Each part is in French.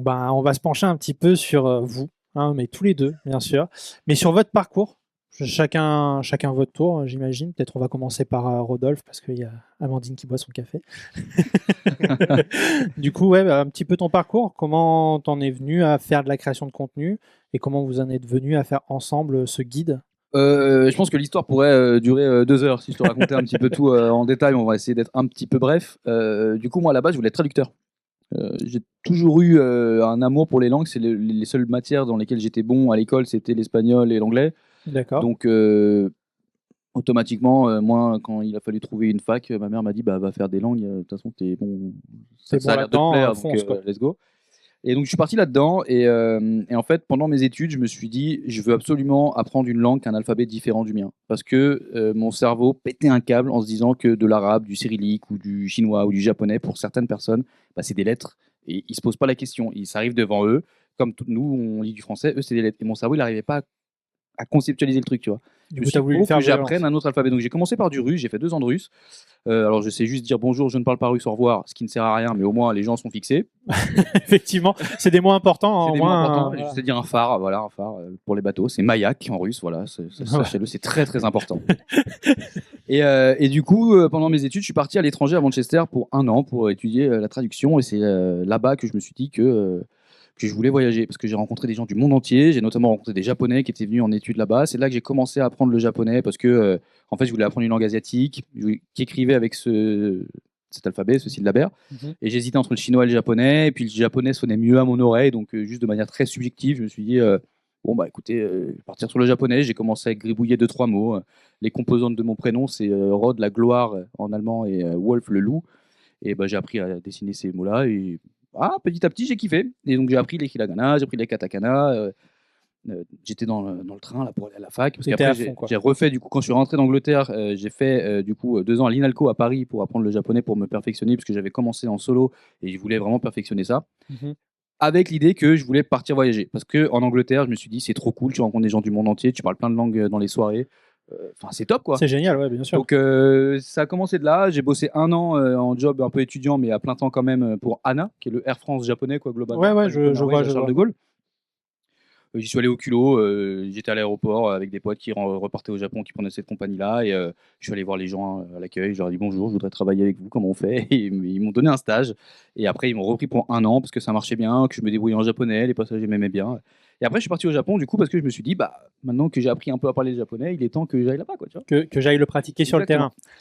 Donc, on va se pencher un petit peu sur vous, hein, mais tous les deux, bien sûr, mais sur votre parcours. Chacun votre tour, j'imagine. Peut-être on va commencer par Rodolphe, parce qu'il y a Amandine qui boit son café. Du coup, ouais, un petit peu ton parcours. Comment t'en es venu à faire de la création de contenu et comment vous en êtes venu à faire ensemble ce guide? Je pense que l'histoire pourrait durer 2 heures si je te racontais un petit peu tout en détail. On va essayer d'être un petit peu bref. Du coup, moi, à la base, je voulais être traducteur. J'ai toujours eu un amour pour les langues. C'est les seules matières dans lesquelles j'étais bon à l'école, c'était l'espagnol et l'anglais. D'accord. Donc, automatiquement, moi, quand il a fallu trouver une fac, ma mère m'a dit bah, va faire des langues. De toute façon, t'es bon. T'es Ça bon a l'air de te là-dedans, plaire, donc fonce, quoi. let's go. Et donc, je suis parti là-dedans. Et en fait, pendant mes études, je me suis dit, je veux absolument apprendre une langue qu'un alphabet différent du mien. Parce que mon cerveau pétait un câble en se disant que de l'arabe, du cyrillique ou du chinois ou du japonais, pour certaines personnes, bah, c'est des lettres. Et ils se posent pas la question. Ils s'arrivent devant eux. Comme nous, on lit du français, eux, c'est des lettres. Et mon cerveau, il n'arrivait pas à conceptualiser le truc, tu vois. Je Du me coup, suis t'as dit, voulu lui faut que faire j'apprenne violence. un autre alphabet. Donc, j'ai commencé par du russe. J'ai fait 2 ans de russe. Alors, je sais juste dire bonjour, je ne parle pas russe, au revoir, ce qui ne sert à rien, mais au moins, les gens sont fixés. Effectivement, c'est des mots importants, C'est au des mots importants. moins. Je Voilà. sais dire un phare, voilà, un phare pour les bateaux. C'est mayak en russe, voilà. Sachez-le, c'est très très important. Et du coup, pendant mes études, je suis parti à l'étranger à Manchester pour 1 an pour étudier la traduction. Et c'est là-bas que je me suis dit que je voulais voyager parce que j'ai rencontré des gens du monde entier. J'ai notamment rencontré des Japonais qui étaient venus en études là-bas. C'est là que j'ai commencé à apprendre le japonais parce que, en fait, je voulais apprendre une langue asiatique qui écrivait avec cet alphabet, ce syllabaire. Mhm. Et j'hésitais entre le chinois et le japonais. Et puis le japonais sonnait mieux à mon oreille. Donc, juste de manière très subjective, je me suis dit, bon, bah écoutez, je vais partir sur le japonais. J'ai commencé à gribouiller 2, 3 mots. Les composantes de mon prénom, c'est Rod, la gloire en allemand, et Wolf, le loup. Et bah, j'ai appris à dessiner ces mots-là. Et petit à petit, j'ai kiffé. Et donc, j'ai appris les hiragana, j'ai appris les katakana. J'étais dans le train là, pour aller à la fac. Parce T'étais à qu'après, fond, quoi. j'ai refait, du coup, quand je suis rentré d'Angleterre, j'ai fait du coup 2 ans à l'INALCO à Paris pour apprendre le japonais, pour me perfectionner, parce que j'avais commencé en solo et je voulais vraiment perfectionner ça. Mhm. Avec l'idée que je voulais partir voyager. Parce qu'en Angleterre, je me suis dit, c'est trop cool, tu rencontres des gens du monde entier, tu parles plein de langues dans les soirées. Enfin, c'est top, quoi. C'est génial, ouais, bien sûr. Donc, ça a commencé de là. J'ai bossé 1 an en job un peu étudiant, mais à plein temps quand même, pour ANA, qui est le Air France japonais, quoi, globalement. Ouais, Pas du tout je Airways vois, à je Charles vois. de Gaulle. J'y suis allé au culot. J'étais à l'aéroport avec des potes qui repartaient au Japon, qui prenaient cette compagnie-là. Et je suis allé voir les gens à l'accueil. Je leur ai dit bonjour, je voudrais travailler avec vous, comment on fait. Et ils m'ont donné un stage. Et après, ils m'ont repris pour 1 an parce que ça marchait bien, que je me débrouillais en japonais, les passagers m'aimaient bien. Et après, je suis parti au Japon, du coup, parce que je me suis dit, bah, maintenant que j'ai appris un peu à parler le japonais, il est temps que j'aille là-bas, quoi, tu vois. Que j'aille le pratiquer sur le Exactement. terrain.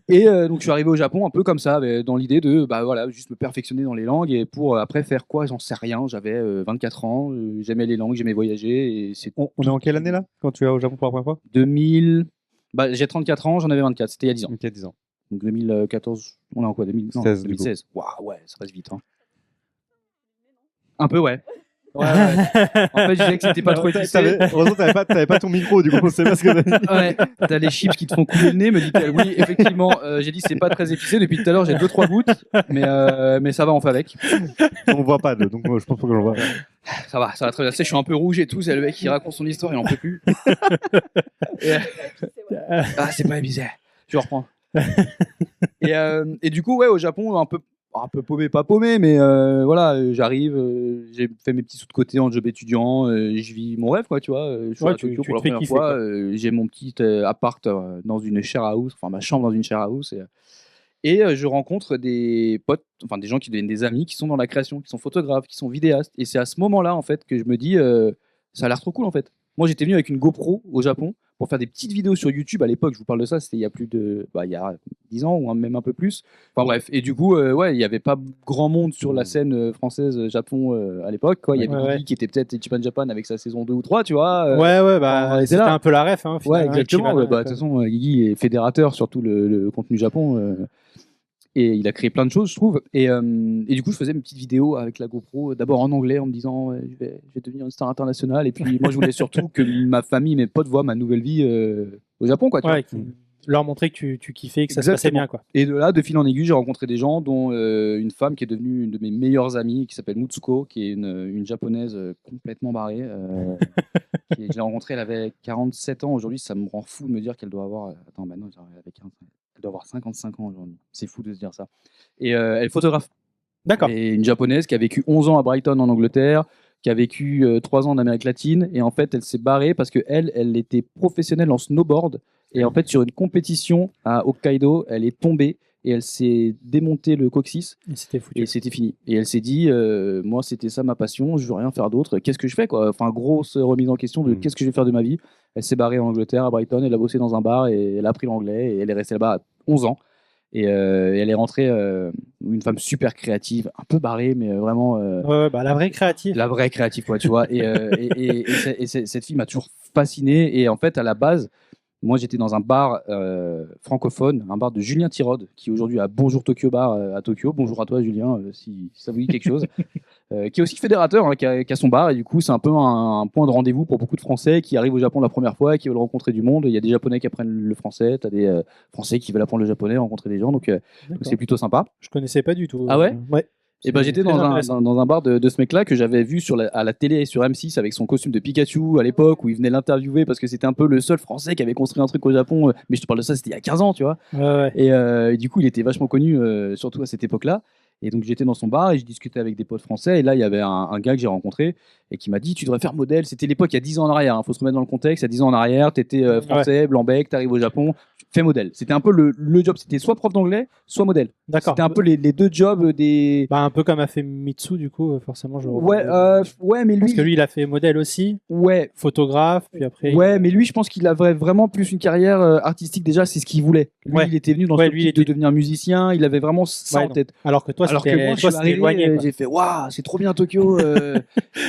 Et donc je suis arrivé au Japon un peu comme ça, dans l'idée de bah voilà, juste me perfectionner dans les langues et pour après faire quoi, j'en sais rien. J'avais 24 ans, j'aimais les langues, j'aimais voyager et c'est On est en quelle année là quand tu es au Japon pour la première fois? 2000. Bah, j'ai 34 ans, j'en avais 24, c'était il y a 10 ans. Ok, 10 ans. Donc 2014, on est en quoi 2000, non, 16 du coup. 2016. Waouh, ouais, ça passe vite. Hein. Un peu, ouais. Ouais. En fait, je disais que c'était pas trop épicé. Heureusement, t'avais pas ton micro, du coup, on sait pas ce que t'as dit. Ouais, t'as les chips qui te font couler le nez, me dit-elle. Oui, effectivement, j'ai dit c'est pas très épicé. Depuis tout à l'heure, j'ai 2, 3 gouttes, mais ça va, on fait avec. On voit pas, donc je pense pas que j'en vois. Ça va très bien. Tu sais, je suis un peu rouge et tout. C'est le mec qui raconte son histoire, il en peut plus. Et, c'est pas épicé. Je reprends. Et du coup, ouais, au Japon, un peu paumé, pas paumé, mais voilà, j'arrive, j'ai fait mes petits sous de côté en job étudiant, je vis mon rêve, quoi, tu vois. Je suis Ouais, à Tokyo tu pour la te fais première kiffer, fois, quoi. j'ai mon petit appart dans une share house, enfin ma chambre dans une share house, et je rencontre des potes, enfin des gens qui deviennent des amis, qui sont dans la création, qui sont photographes, qui sont vidéastes, et c'est à ce moment-là, en fait, que je me dis, ça a l'air trop cool, en fait. Moi, j'étais venu avec une GoPro au Japon pour faire des petites vidéos sur YouTube. À l'époque, je vous parle de ça, c'était il y a plus de, il y a 10 ans ou même un peu plus. Enfin bref, et du coup, ouais, il n'y avait pas grand monde sur la scène française Japon à l'époque. Quoi. Il y avait Ouais, Guigui qui était peut-être Ichiban Japan avec sa saison 2 ou 3, tu vois. ouais, Quand on était c'était là. un peu la ref, hein, au Ouais, final. Hein, exactement. Ichiban, De toute façon, Guigui est fédérateur sur tout le contenu Japon. Et il a créé plein de choses, je trouve. Et du coup, je faisais mes petites vidéos avec la GoPro, d'abord en anglais, en me disant je vais devenir une star internationale. Et puis, moi, je voulais surtout que ma famille, mes potes voient ma nouvelle vie au Japon, quoi, tu vois. ouais, leur montrer que tu kiffais et que ça se passait Exactement. bien, quoi. Et de là, de fil en aiguille, j'ai rencontré des gens, dont une femme qui est devenue une de mes meilleures amies, qui s'appelle Mutsuko, qui est une japonaise complètement barrée. Je l'ai rencontrée, elle avait 47 ans. Aujourd'hui, ça me rend fou de me dire qu'elle doit avoir. Attends, maintenant, elle doit avoir 55 ans aujourd'hui. C'est fou de se dire ça. Et elle est photographe. D'accord. Et une japonaise qui a vécu 11 ans à Brighton en Angleterre, qui a vécu 3 ans en Amérique latine. Et en fait, elle s'est barrée parce qu'elle était professionnelle en snowboard. Et en fait, sur une compétition à Hokkaido, elle est tombée et elle s'est démonté le coccyx. Et c'était foutu. Et c'était fini. Et elle s'est dit, moi, c'était ça ma passion, je veux rien faire d'autre. Qu'est-ce que je fais, quoi? Enfin, grosse remise en question de qu'est-ce que je vais faire de ma vie. Elle s'est barrée en Angleterre, à Brighton, elle a bossé dans un bar et elle a appris l'anglais et elle est restée là-bas 11 ans. Et elle est rentrée, une femme super créative, un peu barrée, mais vraiment Ouais, bah, la vraie créative. la vraie créative, quoi, tu vois. Et cette fille m'a toujours fasciné. Et en fait, à la base, moi, j'étais dans un bar francophone, un bar de Julien Tirode, qui aujourd'hui a Bonjour Tokyo Bar à Tokyo. Bonjour à toi, Julien, si ça vous dit quelque chose. Qui est aussi fédérateur, hein, qui a son bar. Et du coup, c'est un peu un point de rendez-vous pour beaucoup de Français qui arrivent au Japon la première fois et qui veulent rencontrer du monde. Il y a des Japonais qui apprennent le français, tu as des Français qui veulent apprendre le japonais, rencontrer des gens. Donc c'est plutôt sympa. Je connaissais pas du tout. Ah ouais Ouais. Et ben j'étais dans un bar de ce mec-là que j'avais vu à la télé sur M6 avec son costume de Pikachu à l'époque où il venait l'interviewer parce que c'était un peu le seul Français qui avait construit un truc au Japon. Mais je te parle de ça, c'était il y a 15 ans, tu vois. Ouais. Et du coup, il était vachement connu, surtout à cette époque-là. Et donc j'étais dans son bar et je discutais avec des potes français. Et là, il y avait un gars que j'ai rencontré et qui m'a dit tu devrais faire modèle. C'était l'époque il y a 10 ans en arrière. Il faut se remettre dans le contexte. Il y a 10 ans en arrière, tu étais français, blanc-bec, tu arrives au Japon, fais modèle. C'était un peu le job. C'était soit prof d'anglais, soit modèle. D'accord. C'était un peu les deux jobs des. Bah, un peu comme a fait Mitsu, du coup, forcément. Ouais, mais lui. Parce que lui, il a fait modèle aussi, Ouais, photographe, puis après. ouais, mais lui, je pense qu'il avait vraiment plus une carrière artistique. Déjà, c'est ce qu'il voulait. Lui, Ouais. il était venu dans Ouais, ce lui, truc il était- de devenir musicien. Il avait vraiment ça Ouais, en non. tête. Alors que toi, Alors que moi, je toi, suis c'était arrivé, éloigné. Quoi. j'ai fait waouh, c'est trop bien Tokyo.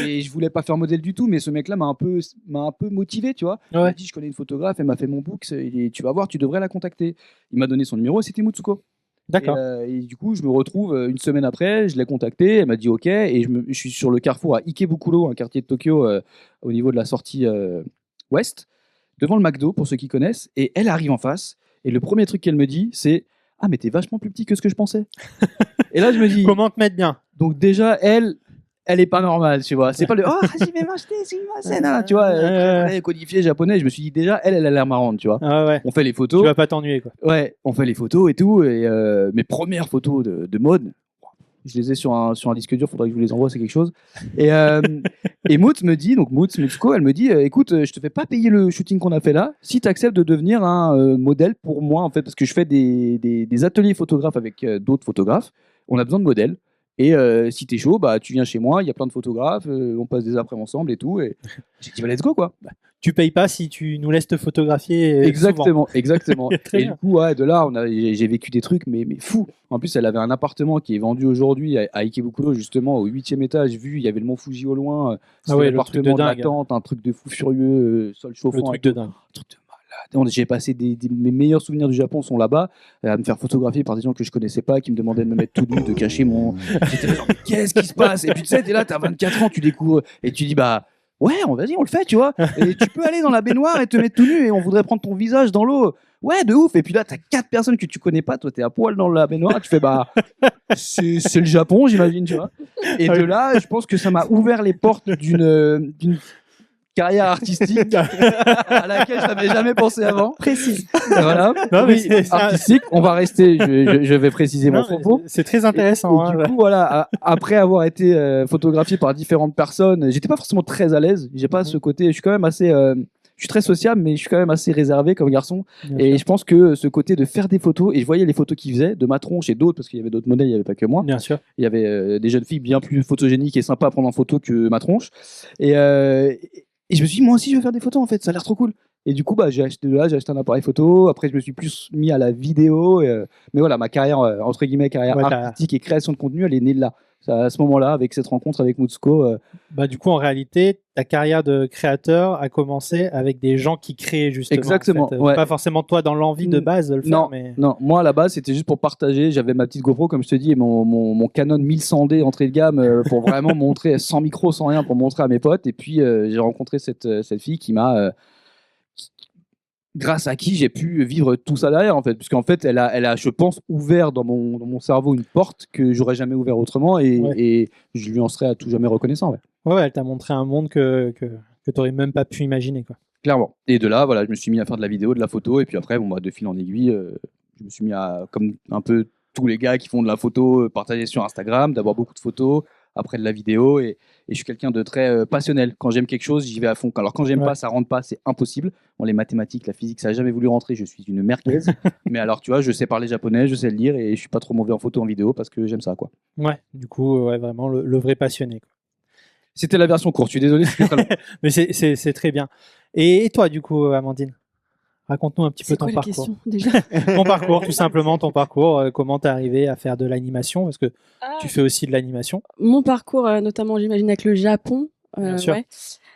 Et je voulais pas faire modèle du tout, mais ce mec-là m'a un peu motivé, tu vois. Il m'a Ouais. dit, je connais une photographe, elle m'a fait mon book, tu vas voir, tu devrais la contacter. Il m'a donné son numéro, c'était Mutsuko. D'accord. Et du coup, je me retrouve une semaine après, je l'ai contactée, elle m'a dit OK, et je suis sur le carrefour à Ikebukuro, un quartier de Tokyo, au niveau de la sortie ouest, devant le McDo, pour ceux qui connaissent, et elle arrive en face, et le premier truc qu'elle me dit, c'est ah, mais t'es vachement plus petit que ce que je pensais. Et là, je me dis, Comment te mettre bien? donc déjà, elle est pas normale, tu vois. C'est pas le oh, Hajime mashite, sumimasen, tu vois, très codifié japonais. Je me suis dit déjà, elle a l'air marrante, tu vois. Ah ouais. On fait les photos. Tu vas pas t'ennuyer, quoi. Ouais, on fait les photos et tout. Et mes premières photos de mode, je les ai sur un disque dur, faudrait que je vous les envoie, c'est quelque chose. Et Mutsuko, elle me dit écoute, je te fais pas payer le shooting qu'on a fait là, si tu acceptes de devenir un modèle pour moi, en fait, parce que je fais des ateliers photographes avec d'autres photographes. On a besoin de modèles. Et si t'es chaud, bah, tu viens chez moi, il y a plein de photographes, on passe des après ensemble et tout. Et j'ai dit, bah, let's go, quoi. Tu payes pas si tu nous laisses te photographier. Exactement, exactement. Très Et bien. du coup, ouais, de là, j'ai vécu des trucs, mais fou. En plus, elle avait un appartement qui est vendu aujourd'hui à Ikebukuro, justement, au 8e étage, vu, il y avait le mont Fuji au loin. C'était ouais, le truc de l'appartement de dingue. la tante, un truc de fou furieux, sol chauffant. Le truc et de tout. dingue. Un truc de malade. J'ai passé mes meilleurs souvenirs du Japon sont là-bas, à me faire photographier par des gens que je connaissais pas, qui me demandaient de me mettre tout nu, de cacher mon. J'étais là, genre, mais qu'est-ce qui se passe? Et puis tu sais, t'es là, t'as 24 ans, tu découvres, et tu dis, bah. Ouais, vas-y, on le fait, tu vois. Et tu peux aller dans la baignoire et te mettre tout nu et on voudrait prendre ton visage dans l'eau. Ouais, de ouf. Et puis là, t'as 4 personnes que tu connais pas. Toi, t'es à poil dans la baignoire. Tu fais, bah, c'est le Japon, j'imagine, tu vois. Et de là, je pense que ça m'a ouvert les portes d'une carrière artistique à laquelle je n'avais jamais pensé avant. Précis. Voilà. Non, mais Oui, artistique, on va rester, je vais préciser mon propos. C'est très intéressant. Et hein. du coup, voilà, après avoir été photographié par différentes personnes, j'étais pas forcément très à l'aise. J'ai pas ce côté, je suis quand même assez, je suis très sociable, mais je suis quand même assez réservé comme garçon. Bien Et sûr. je pense que ce côté de faire des photos, et je voyais les photos qu'ils faisaient, de ma tronche et d'autres, parce qu'il y avait d'autres modèles, il n'y avait pas que moi. Bien sûr. Il y avait des jeunes filles bien plus photogéniques et sympas à prendre en photo que ma tronche. Et je me suis dit, moi aussi, je veux faire des photos, en fait, ça a l'air trop cool. Et du coup, bah, j'ai acheté un appareil photo. Après, je me suis plus mis à la vidéo. Mais voilà, ma carrière, entre guillemets, carrière Ouais, artistique et création de contenu, elle est née de là. À ce moment-là, avec cette rencontre avec Mutsuko. Bah, du coup, en réalité, ta carrière de créateur a commencé avec des gens qui créaient justement. Exactement, en fait. ouais. Pas forcément toi dans l'envie de base de le faire, Non, mais. non, moi à la base c'était juste pour partager. J'avais ma petite GoPro, comme je te dis, et mon Canon 1100D entrée de gamme pour vraiment montrer, sans micro, sans rien, pour montrer à mes potes. Et puis j'ai rencontré cette fille qui m'a. Grâce à qui j'ai pu vivre tout ça derrière, en fait. Puisqu'en fait, elle a, je pense, ouvert dans mon cerveau une porte que j'aurais jamais ouvert autrement et je lui en serais à tout jamais reconnaissant. Ouais. Ouais, elle t'a montré un monde que tu n'aurais même pas pu imaginer, quoi. Clairement. Et de là, voilà, je me suis mis à faire de la vidéo, de la photo, et puis après, bon, bah, de fil en aiguille, je me suis mis à, comme un peu tous les gars qui font de la photo partagée sur Instagram, d'avoir beaucoup de photos, après de la vidéo. Et je suis quelqu'un de très passionnel. Quand j'aime quelque chose, j'y vais à fond. Alors quand j'aime pas, ça rentre pas, c'est impossible. Bon, les mathématiques, la physique, ça n'a jamais voulu rentrer. Je suis une merguez. Mais alors, tu vois, je sais parler japonais, je sais le lire et je suis pas trop mauvais en photo, en vidéo parce que j'aime ça, quoi. Ouais, du coup, ouais, vraiment le vrai passionné, quoi. C'était la version courte. Je suis désolé, c'était très long. Mais c'est très bien. Et toi, du coup, Amandine, raconte-nous un petit peu C'est ton quoi la parcours. question déjà? Ton parcours, tout simplement, ton parcours. Comment t'es arrivé à faire de l'animation? Parce que tu fais aussi de l'animation. Mon parcours, notamment, j'imagine, avec le Japon. Bien sûr. Ouais.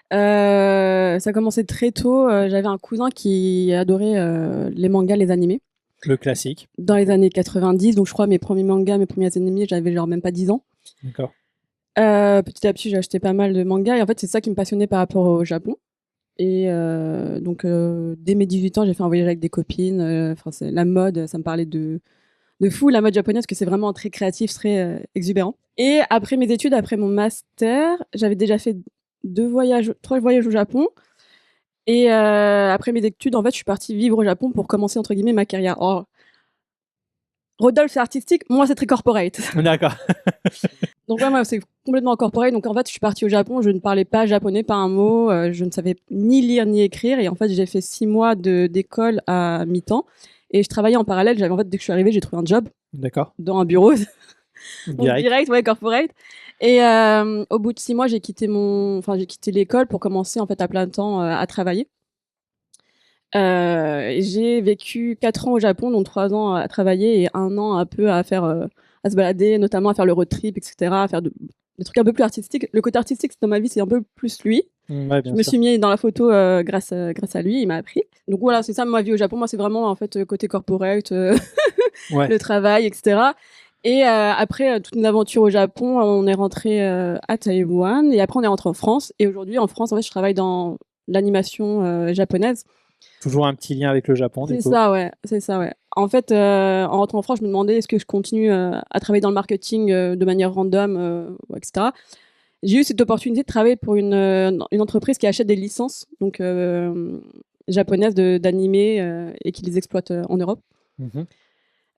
Ça a commencé très tôt. J'avais un cousin qui adorait les mangas, les animés. Le classique. Dans les années 90, donc je crois mes premiers mangas, mes premiers animés, j'avais genre même pas 10 ans. D'accord. Petit à petit, j'ai acheté pas mal de mangas et en fait, c'est ça qui me passionnait par rapport au Japon. Et donc, dès mes 18 ans, j'ai fait un voyage avec des copines. Enfin, c'est la mode, ça me parlait de fou, la mode japonaise, parce que c'est vraiment très créatif, très exubérant. Et après mes études, après mon master, j'avais déjà fait 3 voyages au Japon. Et après mes études, en fait, je suis partie vivre au Japon pour commencer, entre guillemets, ma carrière. Oh, Rodolphe, c'est artistique, moi, c'est très corporate. D'accord. Donc ouais, moi, c'est complètement corporate. Donc en fait, je suis partie au Japon, je ne parlais pas japonais, pas un mot, je ne savais ni lire ni écrire. Et en fait, j'ai fait 6 mois d'école à mi-temps. Et je travaillais en parallèle. En fait, dès que je suis arrivée, j'ai trouvé un job D'accord. dans un bureau. Donc, Direct. direct, ouais, corporate. Et au bout de 6 mois, j'ai quitté l'école pour commencer en fait à plein temps à travailler. J'ai vécu 4 ans au Japon, dont 3 ans à travailler et 1 an un peu à faire, à se balader, notamment à faire le road trip, etc., à faire des trucs un peu plus artistiques. Le côté artistique dans ma vie, c'est un peu plus lui. Ouais, Je bien me sûr. suis mis dans la photo grâce à lui, il m'a appris. Donc voilà, c'est ça ma vie au Japon. Moi, c'est vraiment en fait côté corporate, Ouais. le travail, etc. Et après toute une aventure au Japon, on est rentré à Taïwan et après on est rentré en France. Et aujourd'hui, en France, en fait, je travaille dans l'animation japonaise. Toujours un petit lien avec le Japon, du C'est coup. ça, ouais. C'est ça, ouais. En fait, en rentrant en France, je me demandais est-ce que je continue à travailler dans le marketing de manière random, etc. J'ai eu cette opportunité de travailler pour une entreprise qui achète des licences donc japonaises d'animés et qui les exploite en Europe. Mhm.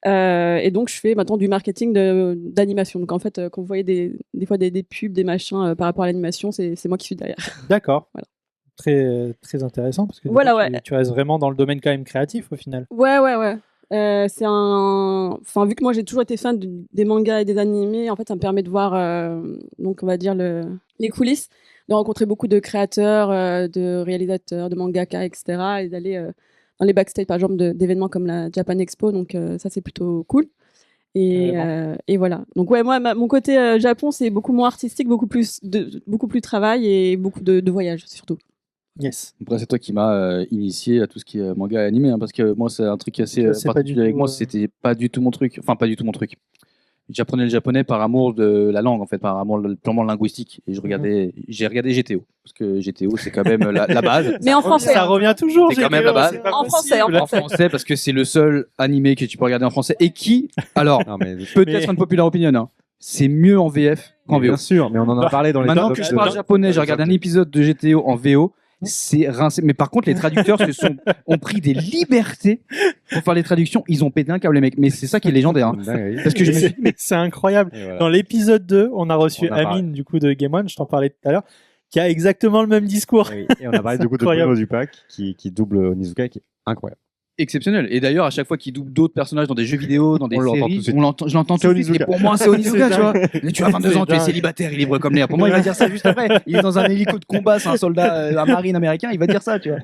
Et donc, je fais maintenant du marketing d'animation. Donc, en fait, quand vous voyez des fois des pubs, des machins par rapport à l'animation, c'est moi qui suis derrière. D'accord. Voilà. Très, très intéressant parce que du Voilà, coup, ouais. tu restes vraiment dans le domaine quand même créatif au final. Ouais. Enfin, vu que moi j'ai toujours été fan des mangas et des animés, en fait, ça me permet de voir, donc on va dire les coulisses, de rencontrer beaucoup de créateurs, de réalisateurs, de mangaka, etc., et d'aller dans les backstage, par exemple, d'événements comme la Japan Expo. Donc ça, c'est plutôt cool. Et voilà. Donc ouais, moi, mon côté Japon, c'est beaucoup moins artistique, beaucoup plus travail et beaucoup de voyages surtout. Yes. Après, c'est toi qui m'as initié à tout ce qui est manga et animé, hein, parce que moi, c'est un truc assez C'est pas particulier du avec tout, moi. C'était pas du tout mon truc. Enfin, pas du tout mon truc. J'apprenais le japonais par amour de la langue, en fait, par amour purement linguistique. Et j'ai regardé GTO, parce que GTO, c'est quand même la base. Mais en français. Ça revient toujours. C'est quand même GTO, la base. c'est pas En français, possible. en En français, parce que c'est le seul animé que tu peux regarder en français. Et qui, alors, Non, mais peut-être Mais- une populaire opinion, hein, c'est mieux en VF qu'en VO. bien sûr, mais on en a parlé dans les Maintenant top que je de- parle japonais, j'ai regardé un épisode de GTO en VO, c'est rincé. Mais par contre, les traducteurs ont pris des libertés pour faire les traductions. Ils ont pété un câble, les mecs. Mais c'est ça qui est légendaire. Hein. Dinguerie. Parce que je me suis C'est incroyable. Et voilà. Dans l'épisode 2, on a reçu On a parlé. Amine du coup de Game One, je t'en parlais tout à l'heure, qui a exactement le même discours. Oui. Et on a parlé du coup de incroyable. Bruno Dupac qui double Onizuka, qui est incroyable. exceptionnel. Et d'ailleurs, à chaque fois qu'il double d'autres personnages dans des jeux vidéo, dans des On l'entend tout séries, de suite. je l'entends C'est tout de suite. Onizuka. Et pour moi, c'est Onizuka, tu vois. Mais tu as 22 ans, tu es dingue. célibataire, il est libre comme l'air. Pour moi, il va dire ça juste après. Il est dans un hélico de combat, c'est un soldat, un marine américain, il va dire ça, tu vois.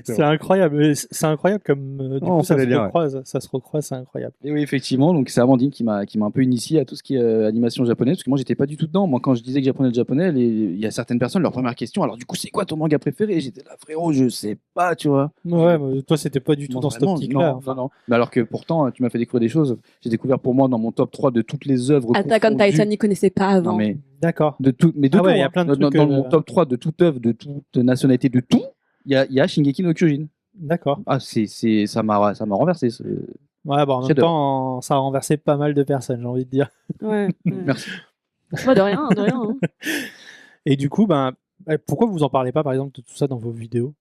C'est incroyable. C'est incroyable comme du Oh, on coup, ça fait se des liens, ouais. recroise. Ça se recroise, c'est incroyable. Et oui, effectivement, donc c'est Amandine qui m'a un peu initié à tout ce qui est animation japonaise, parce que moi, j'étais pas du tout dedans. Moi, quand je disais que j'apprenais le japonais, il y a certaines personnes, leur première question, alors du coup, c'est quoi ton manga préféré? Et j'étais là, frérot, je sais pas, tu vois. Ouais, mais toi, c'était pas du tout Non, dans cette vraiment, optique-là. non, Enfin, non. Mais alors que pourtant, tu m'as fait découvrir des choses. J'ai découvert pour moi dans mon top 3 de toutes les œuvres. Attack on confondues. Titan, n'y connaissait pas avant. Non, mais D'accord. de tout, mais de Ah ouais, tout, il y a hein. plein de dans, trucs, dans mon top 3 de toute œuvre, de toute nationalité, de tout, il y a Shingeki no Kyojin. D'accord. Ah, ça m'a renversé. Ouais, bon, en même Chef-d'œuvre. temps, ça a renversé pas mal de personnes, j'ai envie de dire. Ouais. Merci. Ouais, de rien, de rien. Hein. Et du coup, pourquoi vous en parlez pas, par exemple, de tout ça dans vos vidéos?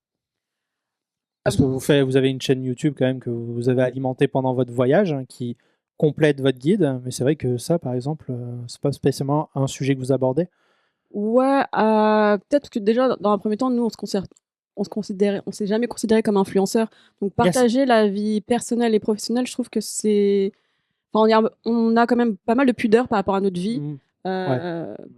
Parce que vous avez une chaîne YouTube quand même que vous avez alimentée pendant votre voyage, hein, qui complète votre guide, mais c'est vrai que ça, par exemple, c'est pas spécialement un sujet que vous abordez. Ouais, peut-être que déjà, dans un premier temps, nous, on s'est jamais considéré comme influenceur. Donc, partager la vie personnelle et professionnelle, je trouve que c'est. Enfin, on a quand même pas mal de pudeur par rapport à notre vie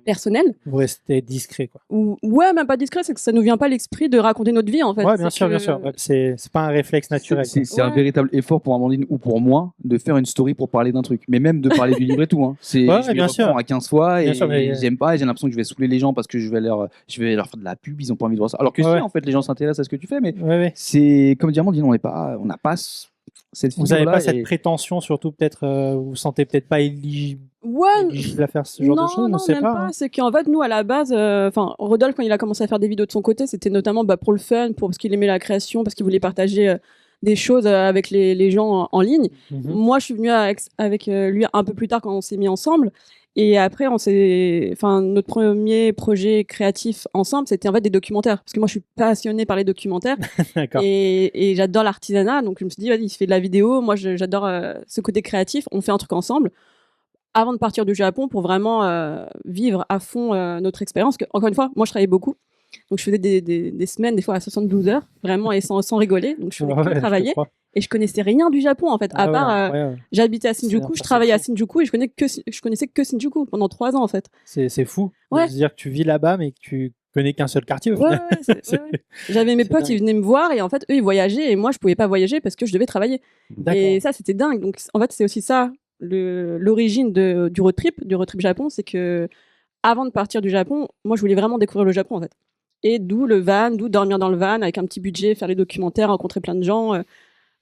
personnelle. Vous restez discret, quoi. Ouais, même pas discret, c'est que ça nous vient pas à l'esprit de raconter notre vie, en fait. Ouais, bien sûr, bien sûr. Ouais, c'est pas un réflexe naturel. C'est un véritable effort pour Amandine ou pour moi de faire une story pour parler d'un truc. Mais même de parler du livre et tout. Hein. Je bien sûr. à 15 fois Bien et, sûr, mais... j'aime pas et j'ai l'impression que je vais saouler les gens parce que je vais leur faire de la pub, ils ont pas envie de voir ça. Alors que si, en fait, les gens s'intéressent à ce que tu fais, mais c'est comme dit Amandine, on n'a pas cette vous n'avez pas cette prétention, surtout peut-être, vous vous sentez peut-être pas éligible à faire ce genre de choses, non, même pas. Hein. C'est qu'en fait, nous, à la base, Rodolphe, quand il a commencé à faire des vidéos de son côté, c'était notamment pour le fun, parce qu'il aimait la création, parce qu'il voulait partager des choses avec les gens en ligne. Moi, je suis venue avec lui un peu plus tard quand on s'est mis ensemble. Et après, notre premier projet créatif ensemble, c'était en fait des documentaires. Parce que moi, je suis passionnée par les documentaires. et j'adore l'artisanat. Donc, je me suis dit, vas-y, il fait de la vidéo. Moi, j'adore ce côté créatif. On fait un truc ensemble. Avant de partir du Japon pour vraiment vivre à fond notre expérience. Encore une fois, moi, je travaillais beaucoup. Donc, je faisais des semaines, des fois à 72 heures, vraiment, et sans rigoler. Donc, je faisais que travailler. Et je connaissais rien du Japon, en fait. À part, j'habitais à Shinjuku, je travaillais à Shinjuku et je connaissais que Shinjuku pendant 3 ans, en fait. C'est fou. De se dire que tu vis là-bas, mais que tu connais qu'un seul quartier. J'avais mes potes, ils venaient me voir et en fait, eux, ils voyageaient et moi, je pouvais pas voyager parce que je devais travailler. Et ça, c'était dingue. Donc, en fait, c'est aussi ça, l'origine du road trip Japon, c'est que avant de partir du Japon, moi, je voulais vraiment découvrir le Japon, en fait. Et d'où dormir dans le van avec un petit budget, faire les documentaires, rencontrer plein de gens.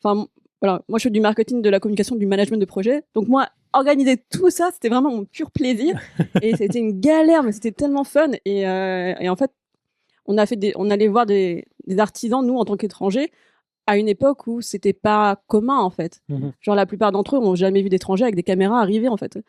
Enfin, voilà, moi je fais du marketing, de la communication, du management de projet. Donc moi, organiser tout ça, c'était vraiment mon pur plaisir. Et c'était une galère, mais c'était tellement fun. Et en fait, on allait voir des artisans, nous, en tant qu'étrangers, à une époque où c'était pas commun, en fait. Genre, la plupart d'entre eux n'ont jamais vu d'étrangers avec des caméras arriver, en fait.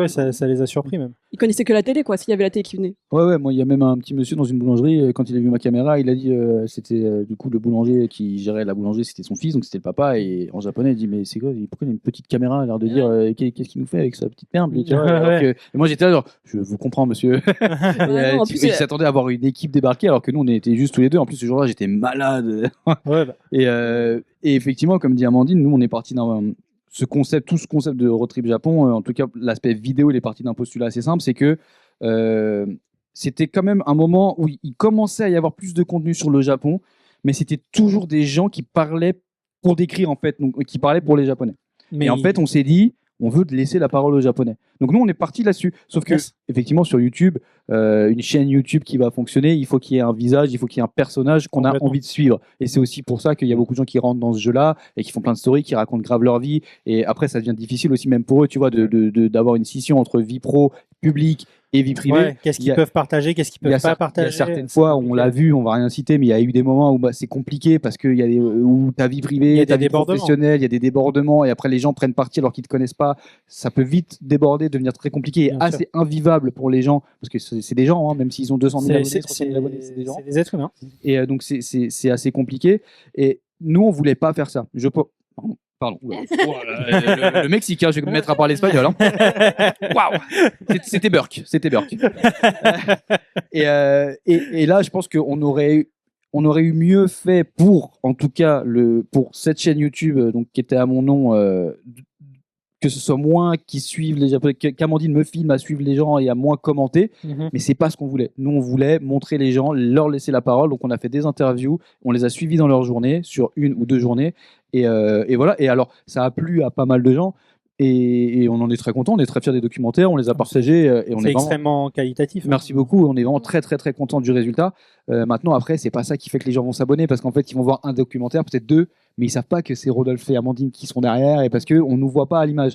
Ça les a surpris, même. Ils connaissaient que la télé, quoi, s'il y avait la télé qui venait. Ouais, moi, il y a même un petit monsieur dans une boulangerie, quand il a vu ma caméra, il a dit, c'était du coup le boulanger qui gérait la boulangerie, c'était son fils, donc c'était le papa, et en japonais, il dit, mais c'est quoi, pourquoi il a une petite caméra, a l'air de dire, qu'est-ce qu'il nous fait avec sa petite merde, lui, tu vois, et moi, j'étais là, genre, je vous comprends, monsieur. Il s'attendait à avoir une équipe débarquée, alors que nous, on était juste tous les deux. En plus, ce jour-là, j'étais malade. Et effectivement, comme dit Amandine, nous, on est parti dans tout ce concept de road trip Japon. En tout cas, l'aspect vidéo, il est parti d'un postulat assez simple, c'est que c'était quand même un moment où il commençait à y avoir plus de contenu sur le Japon, mais c'était toujours des gens qui parlaient pour décrire, en fait, donc qui parlaient pour les Japonais. Et en fait, on s'est dit, on veut laisser la parole aux Japonais. Donc nous, on est parti là-dessus. Sauf que, effectivement, sur YouTube, une chaîne YouTube qui va fonctionner, il faut qu'il y ait un visage, il faut qu'il y ait un personnage qu'on a envie de suivre. Et c'est aussi pour ça qu'il y a beaucoup de gens qui rentrent dans ce jeu-là et qui font plein de stories, qui racontent grave leur vie. Et après, ça devient difficile aussi, même pour eux, tu vois, d'avoir une scission entre vie pro, publique et vie privée. Qu'est-ce qu'ils peuvent partager, qu'est-ce qu'ils peuvent pas partager. Il y a certaines fois, on l'a vu, on va rien citer, mais il y a eu des moments où c'est compliqué parce qu'il y a où ta vie privée, ta vie professionnelle, il y a des débordements et après les gens prennent parti alors qu'ils te connaissent pas. Ça peut vite déborder, devenir très compliqué et assez invivable pour les gens parce que c'est des gens, hein, même s'ils ont 200 000 abonnés, 300 000 abonnés, c'est des gens. C'est des êtres humains. Et donc c'est assez compliqué. Et nous, on voulait pas faire ça. Pardon. Le Mexicain, je vais me mettre à parler espagnol. Waouh, c'était Burke. Et là, je pense qu'on aurait eu mieux fait pour, en tout cas, pour cette chaîne YouTube, donc qui était à mon nom, que ce soit moins qui suivent les Japonais, qu'Amandine me filme à suivre les gens et à moins commenter, mais c'est pas ce qu'on voulait. Nous, on voulait montrer les gens, leur laisser la parole. Donc, on a fait des interviews, on les a suivis dans leur journée, sur 1 ou 2 journées. Et voilà. Et alors, ça a plu à pas mal de gens. Et on en est très content, on est très fiers des documentaires, on les a partagés. C'est extrêmement qualitatif. Merci beaucoup, on est vraiment très très très content du résultat. Maintenant, après, c'est pas ça qui fait que les gens vont s'abonner, parce qu'en fait, ils vont voir un documentaire, peut-être 2, mais ils savent pas que c'est Rodolphe et Amandine qui sont derrière, et parce qu'on nous voit pas à l'image.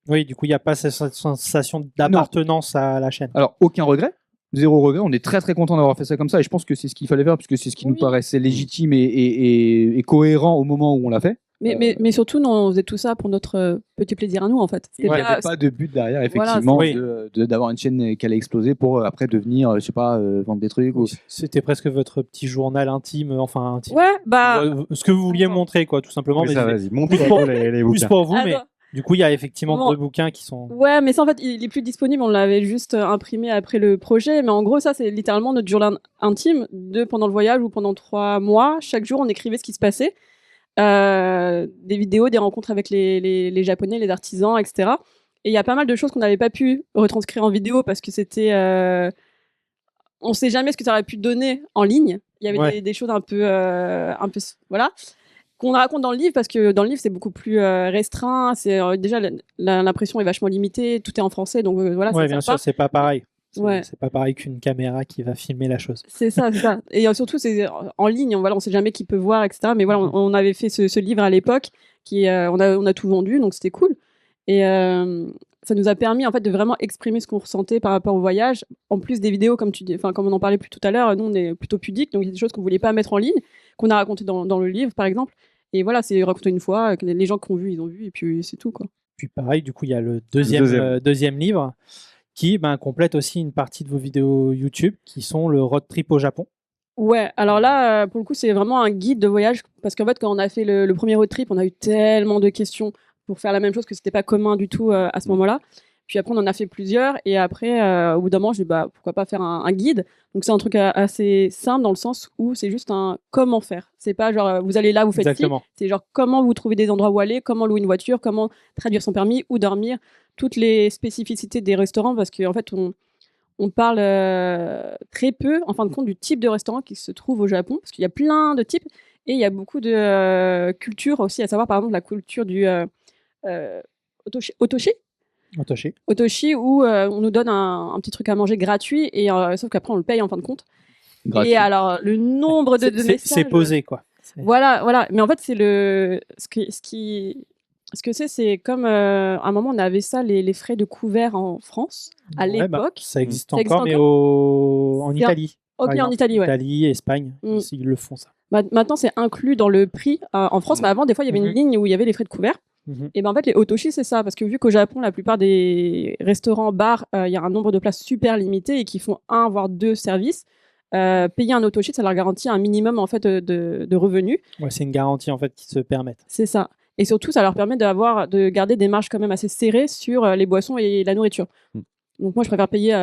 Oui, du coup, il n'y a pas cette sensation d'appartenance à la chaîne. Alors, aucun regret. 0 regret, on est très très content d'avoir fait ça comme ça, et je pense que c'est ce qu'il fallait faire, puisque c'est ce qui nous paraissait légitime et cohérent au moment où on l'a fait. Mais surtout, nous, on faisait tout ça pour notre petit plaisir à nous, en fait. Il n'y avait pas de but derrière, effectivement, d'avoir une chaîne qui allait exploser pour après devenir, je sais pas, vendre des trucs. C'était presque votre petit journal intime, intime. Ouais, ce que vous vouliez montrer, quoi, tout simplement. Oui, mais ça, vas-y, montre les bouquins. Plus pour vous, mais... Du coup, il y a effectivement Bon. 2 bouquins qui sont. Ouais, mais ça, en fait, il est plus disponible. On l'avait juste imprimé après le projet. Mais en gros, ça, c'est littéralement notre journal intime de pendant le voyage ou pendant 3 mois. Chaque jour, on écrivait ce qui se passait. Des vidéos, des rencontres avec les Japonais, les artisans, etc. Et il y a pas mal de choses qu'on n'avait pas pu retranscrire en vidéo parce que c'était... on sait jamais ce que ça aurait pu donner en ligne. Il y avait Ouais. des choses un peu... voilà. Qu'on raconte dans le livre parce que dans le livre c'est beaucoup plus restreint, c'est déjà l'impression est vachement limitée, tout est en français donc voilà. Ouais, ça bien sert sûr, c'est pas pareil. Ouais. C'est pas pareil qu'une caméra qui va filmer la chose. C'est ça, c'est ça. Et surtout c'est en ligne, voilà, on sait jamais qui peut voir, etc. Mais voilà, on avait fait ce livre à l'époque qui on a tout vendu donc c'était cool et ça nous a permis en fait de vraiment exprimer ce qu'on ressentait par rapport au voyage. En plus des vidéos comme tu dis, enfin comme on en parlait plus tout à l'heure, nous on est plutôt pudique donc il y a des choses qu'on voulait pas mettre en ligne, qu'on a racontées dans le livre par exemple. Et voilà, c'est raconté une fois, que les gens qui ont vu, ils ont vu, et puis c'est tout, quoi. Puis pareil, du coup, il y a le Deuxième. deuxième livre qui complète aussi une partie de vos vidéos YouTube qui sont le road trip au Japon. Ouais, alors là, pour le coup, c'est vraiment un guide de voyage, parce qu'en fait, quand on a fait le premier road trip, on a eu tellement de questions pour faire la même chose que c'était pas commun du tout à ce moment-là. Puis après, on en a fait plusieurs, et après, au bout d'un moment, je dis, pourquoi pas faire un guide. Donc c'est un truc assez simple dans le sens où c'est juste un comment faire. C'est pas genre, vous allez là, vous faites ci. Exactement. C'est genre comment vous trouvez des endroits où aller, comment louer une voiture, comment traduire son permis, où dormir, toutes les spécificités des restaurants, parce qu'en fait, on parle très peu, en fin de compte, du type de restaurant qui se trouve au Japon, parce qu'il y a plein de types, et il y a beaucoup de cultures aussi, à savoir par exemple la culture du otoshi, Otoshi, où on nous donne un petit truc à manger gratuit, et sauf qu'après on le paye en fin de compte. Gratuit. Et alors, le nombre de messages... C'est posé, quoi. Voilà. Mais en fait, c'est ce que c'est comme à un moment on avait ça, les frais de couvert en France à Ouais, l'époque. ça existe Ça existe encore, mais en C'est Italie. Ok, par en exemple. Italie, ouais. Italie, Espagne, Mm. ils le font, ça. Maintenant, c'est inclus dans le prix en France, mais avant, des fois, il y avait une ligne où il y avait les frais de couvert. Et ben en fait, les otoshi, c'est ça, parce que vu qu'au Japon, la plupart des restaurants, bars, il y a un nombre de places super limité et qui font 1 voire 2 services. Payer un otoshi, ça leur garantit un minimum en fait de revenus. Ouais, c'est une garantie en fait qui se permettent. C'est ça. Et surtout, ça leur permet de garder des marges quand même assez serrées sur les boissons et la nourriture. Donc moi, je préfère payer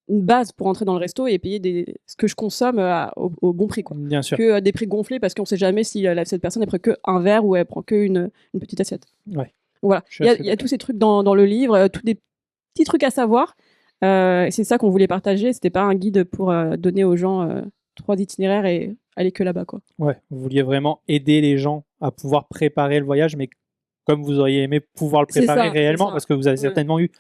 une base pour entrer dans le resto et payer ce que je consomme au bon prix, quoi. Bien sûr. Que des prix gonflés parce qu'on sait jamais si cette personne elle prend que un verre ou elle prend que une petite assiette. Ouais. Voilà. Il y a tous ces trucs dans le livre, tous des petits trucs à savoir. C'est ça qu'on voulait partager. C'était pas un guide pour donner aux gens 3 itinéraires et aller que là-bas, quoi. Ouais, vous vouliez vraiment aider les gens à pouvoir préparer le voyage, mais comme vous auriez aimé pouvoir le préparer réellement, parce que vous avez certainement eu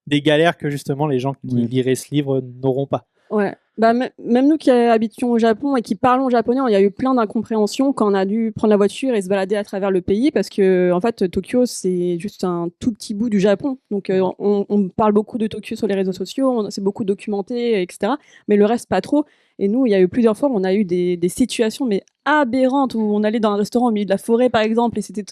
des galères que justement les gens qui liraient ce livre n'auront pas. Ouais. Même nous qui habitions au Japon et qui parlons japonais, il y a eu plein d'incompréhensions quand on a dû prendre la voiture et se balader à travers le pays parce que en fait Tokyo c'est juste un tout petit bout du Japon. Donc on parle beaucoup de Tokyo sur les réseaux sociaux, c'est beaucoup documenté, etc. Mais le reste pas trop. Et nous, il y a eu plusieurs fois où on a eu des situations mais aberrantes où on allait dans un restaurant au milieu de la forêt par exemple et c'était...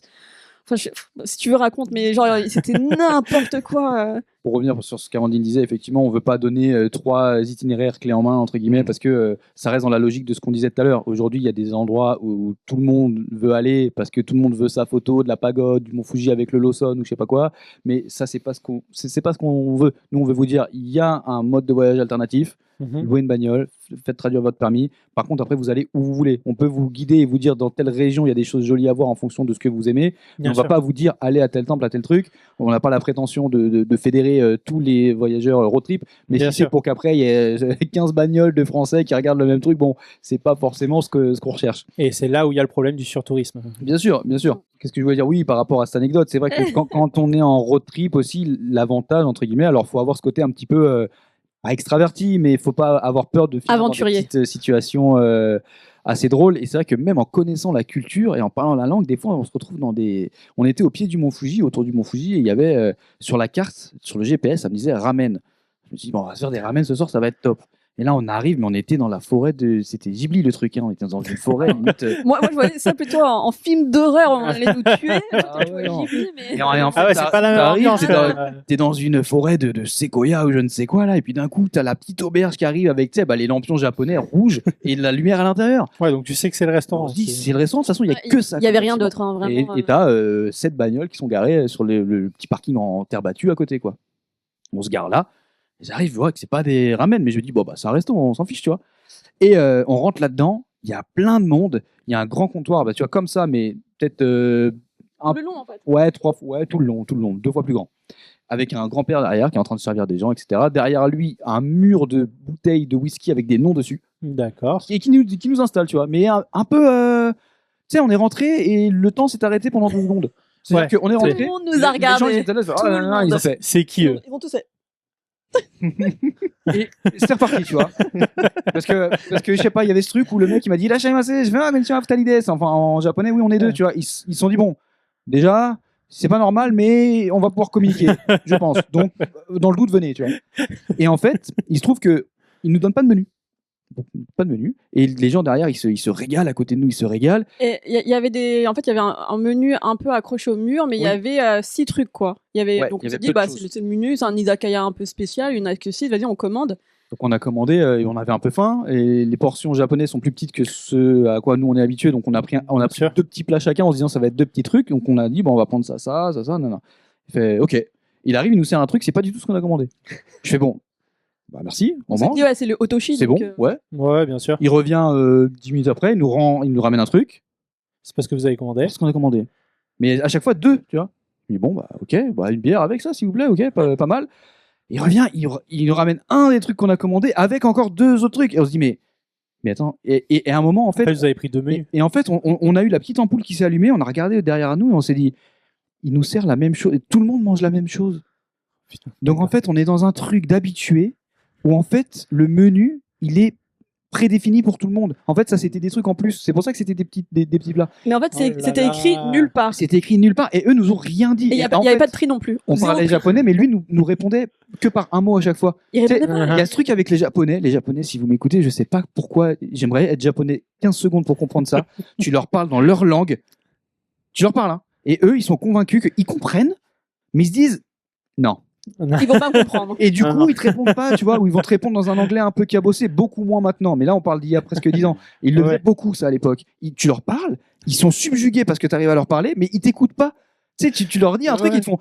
Enfin, si tu veux raconte, mais genre c'était n'importe quoi. Pour revenir sur ce qu'Amandine disait, effectivement, on veut pas donner 3 itinéraires clés en main entre guillemets parce que ça reste dans la logique de ce qu'on disait tout à l'heure. Aujourd'hui, il y a des endroits où tout le monde veut aller parce que tout le monde veut sa photo de la pagode, du Mont Fuji avec le Lawson ou je sais pas quoi. Mais ça, c'est pas ce qu'on veut. Nous, on veut vous dire, il y a un mode de voyage alternatif. Louez une bagnole, faites traduire votre permis. Par contre, après, vous allez où vous voulez. On peut vous guider et vous dire dans telle région, il y a des choses jolies à voir en fonction de ce que vous aimez. On ne va pas vous dire allez à tel temple, à tel truc. On n'a pas la prétention de fédérer tous les voyageurs road trip. Mais si c'est pour qu'après, il y ait 15 bagnoles de Français qui regardent le même truc, bon, c'est pas forcément ce qu'on recherche. Et c'est là où il y a le problème du surtourisme. Bien sûr, bien sûr. Qu'est-ce que je voulais dire? Oui, par rapport à cette anecdote, c'est vrai que quand on est en road trip aussi, l'avantage, entre guillemets, alors il faut avoir ce côté un petit peu... pas extraverti, mais il faut pas avoir peur de finir dans des petites situations assez drôles. Et c'est vrai que même en connaissant la culture et en parlant la langue, des fois on se retrouve dans des... On était au pied du Mont Fuji, autour du Mont Fuji, et il y avait sur la carte, sur le GPS, ça me disait ramen. Je me suis dit, bon, on va se faire des ramen ce soir, ça va être top. Et là, on arrive, mais on était dans la forêt de. C'était Ghibli le truc, hein. On était dans une forêt limite. Moi, je voyais ça plutôt en film d'horreur, on allait nous tuer. Ah ouais, non. Mais... En fait, Ah ouais, c'est pas la même t'arrives, ambiance. t'es dans une forêt de séquoia ou je ne sais quoi là, et puis d'un coup, t'as la petite auberge qui arrive avec les lampions japonais rouges et de la lumière à l'intérieur. Ouais, donc tu sais que c'est le restaurant. On se dit, c'est le restaurant, de toute façon, il n'y a que ça. Il n'y avait rien d'autre, hein, vraiment. Et t'as 7 bagnoles qui sont garées sur le petit parking en terre battue à côté, quoi. On se gare là, et j'arrive, je vois que c'est pas des ramen, mais je me dis, bon, bah, c'est un restaurant, on s'en fiche, tu vois. Et on rentre là-dedans, il y a plein de monde, il y a un grand comptoir, bah, tu vois, comme ça, mais peut-être. Le long, en fait. Ouais, tout le long, 2 fois plus grand. Avec un grand-père derrière qui est en train de servir des gens, etc. Derrière lui, un mur de bouteilles de whisky avec des noms dessus. D'accord. Et qui nous installe, tu vois. Mais un peu. Tu sais, on est rentré et le temps s'est arrêté pendant 2 secondes. C'est-à-dire qu'on est Tout rentré. le monde nous a Les gens, regardés. ils étaient là, ils Tout le monde. ils ont fait. C'est qui eux? Ils vont tous être... Et c'est reparti, tu vois. Parce que je sais pas, il y avait ce truc où le mec il m'a dit lâchez-moi, je fais konnichiwa futalides. Enfin, en japonais, oui, on est 2, tu vois. Ils se sont dit bon, déjà, c'est pas normal, mais on va pouvoir communiquer, je pense. Donc, dans le doute, venez, tu vois. Et en fait, il se trouve que ils nous donnent pas de menu. Pas de menu. Et les gens derrière, ils se régalent à côté de nous, ils se régalent. Et il y avait en fait, il y avait un menu un peu accroché au mur, mais il y avait 6 trucs, quoi. Il y avait, Ouais, donc il y on s'est avait dit, peu de bah, choses. c'est le menu, c'est un izakaya un peu spécial, une que 6, vas-y, on commande. Donc on a commandé et on avait un peu faim et les portions japonaises sont plus petites que ce à quoi nous on est habitués, donc on a pris 2 petits plats chacun en se disant ça va être 2 petits trucs, donc on a dit bon on va prendre ça, non. Il fait ok, il arrive, il nous sert un truc, c'est pas du tout ce qu'on a commandé. Je fais bon, bah merci, On on s'est mange, dit, ouais, c'est le otoshi. c'est bon, donc, ouais. Ouais, bien sûr. Il revient 10 minutes après, il nous ramène un truc, C'est parce que vous avez commandé. c'est ce qu'on a commandé. Mais à chaque fois 2, tu vois. Je dis bon bah ok, bah, une bière avec ça s'il vous plaît, ok, pas mal. Il revient, il nous ramène un des trucs qu'on a commandé avec encore 2 autres trucs. Et on se dit, mais attends. Et à un moment, en fait. Après, vous avez pris 2 menus. Et en fait, on a eu la petite ampoule qui s'est allumée, on a regardé derrière nous et on s'est dit, il nous sert la même chose. Et tout le monde mange la même chose. Putain. Donc en fait, on est dans un truc d'habitué où en fait, le menu, il est prédéfini pour tout le monde. En fait, ça c'était des trucs en plus. C'est pour ça que c'était des petits plats. Mais en fait, Oh là c'était là. écrit nulle part. C'était écrit nulle part et eux nous ont rien dit. Et il n'y Et avait en fait, pas de prix non plus. on Zéro parlait prix. japonais, mais lui nous répondait que par un mot à chaque fois. Il répondait pas. Il y a ce truc avec les Japonais. Les Japonais, si vous m'écoutez, je sais pas pourquoi. J'aimerais être japonais 15 secondes pour comprendre ça. Tu leur parles dans leur langue. Tu leur parles, hein. Et eux, ils sont convaincus qu'ils comprennent, mais ils se disent non. Ils vont pas me comprendre. Et du Ah coup, non. ils te répondent pas, tu vois, ou ils vont te répondre dans un anglais un peu cabossé, beaucoup moins maintenant. Mais là, on parle d'il y a presque 10 ans. Ils le Ouais. faisaient beaucoup, ça, à l'époque. Tu leur parles, ils sont subjugués parce que tu arrives à leur parler, mais ils t'écoutent pas. Tu sais, tu leur dis un truc, Ouais. ils te font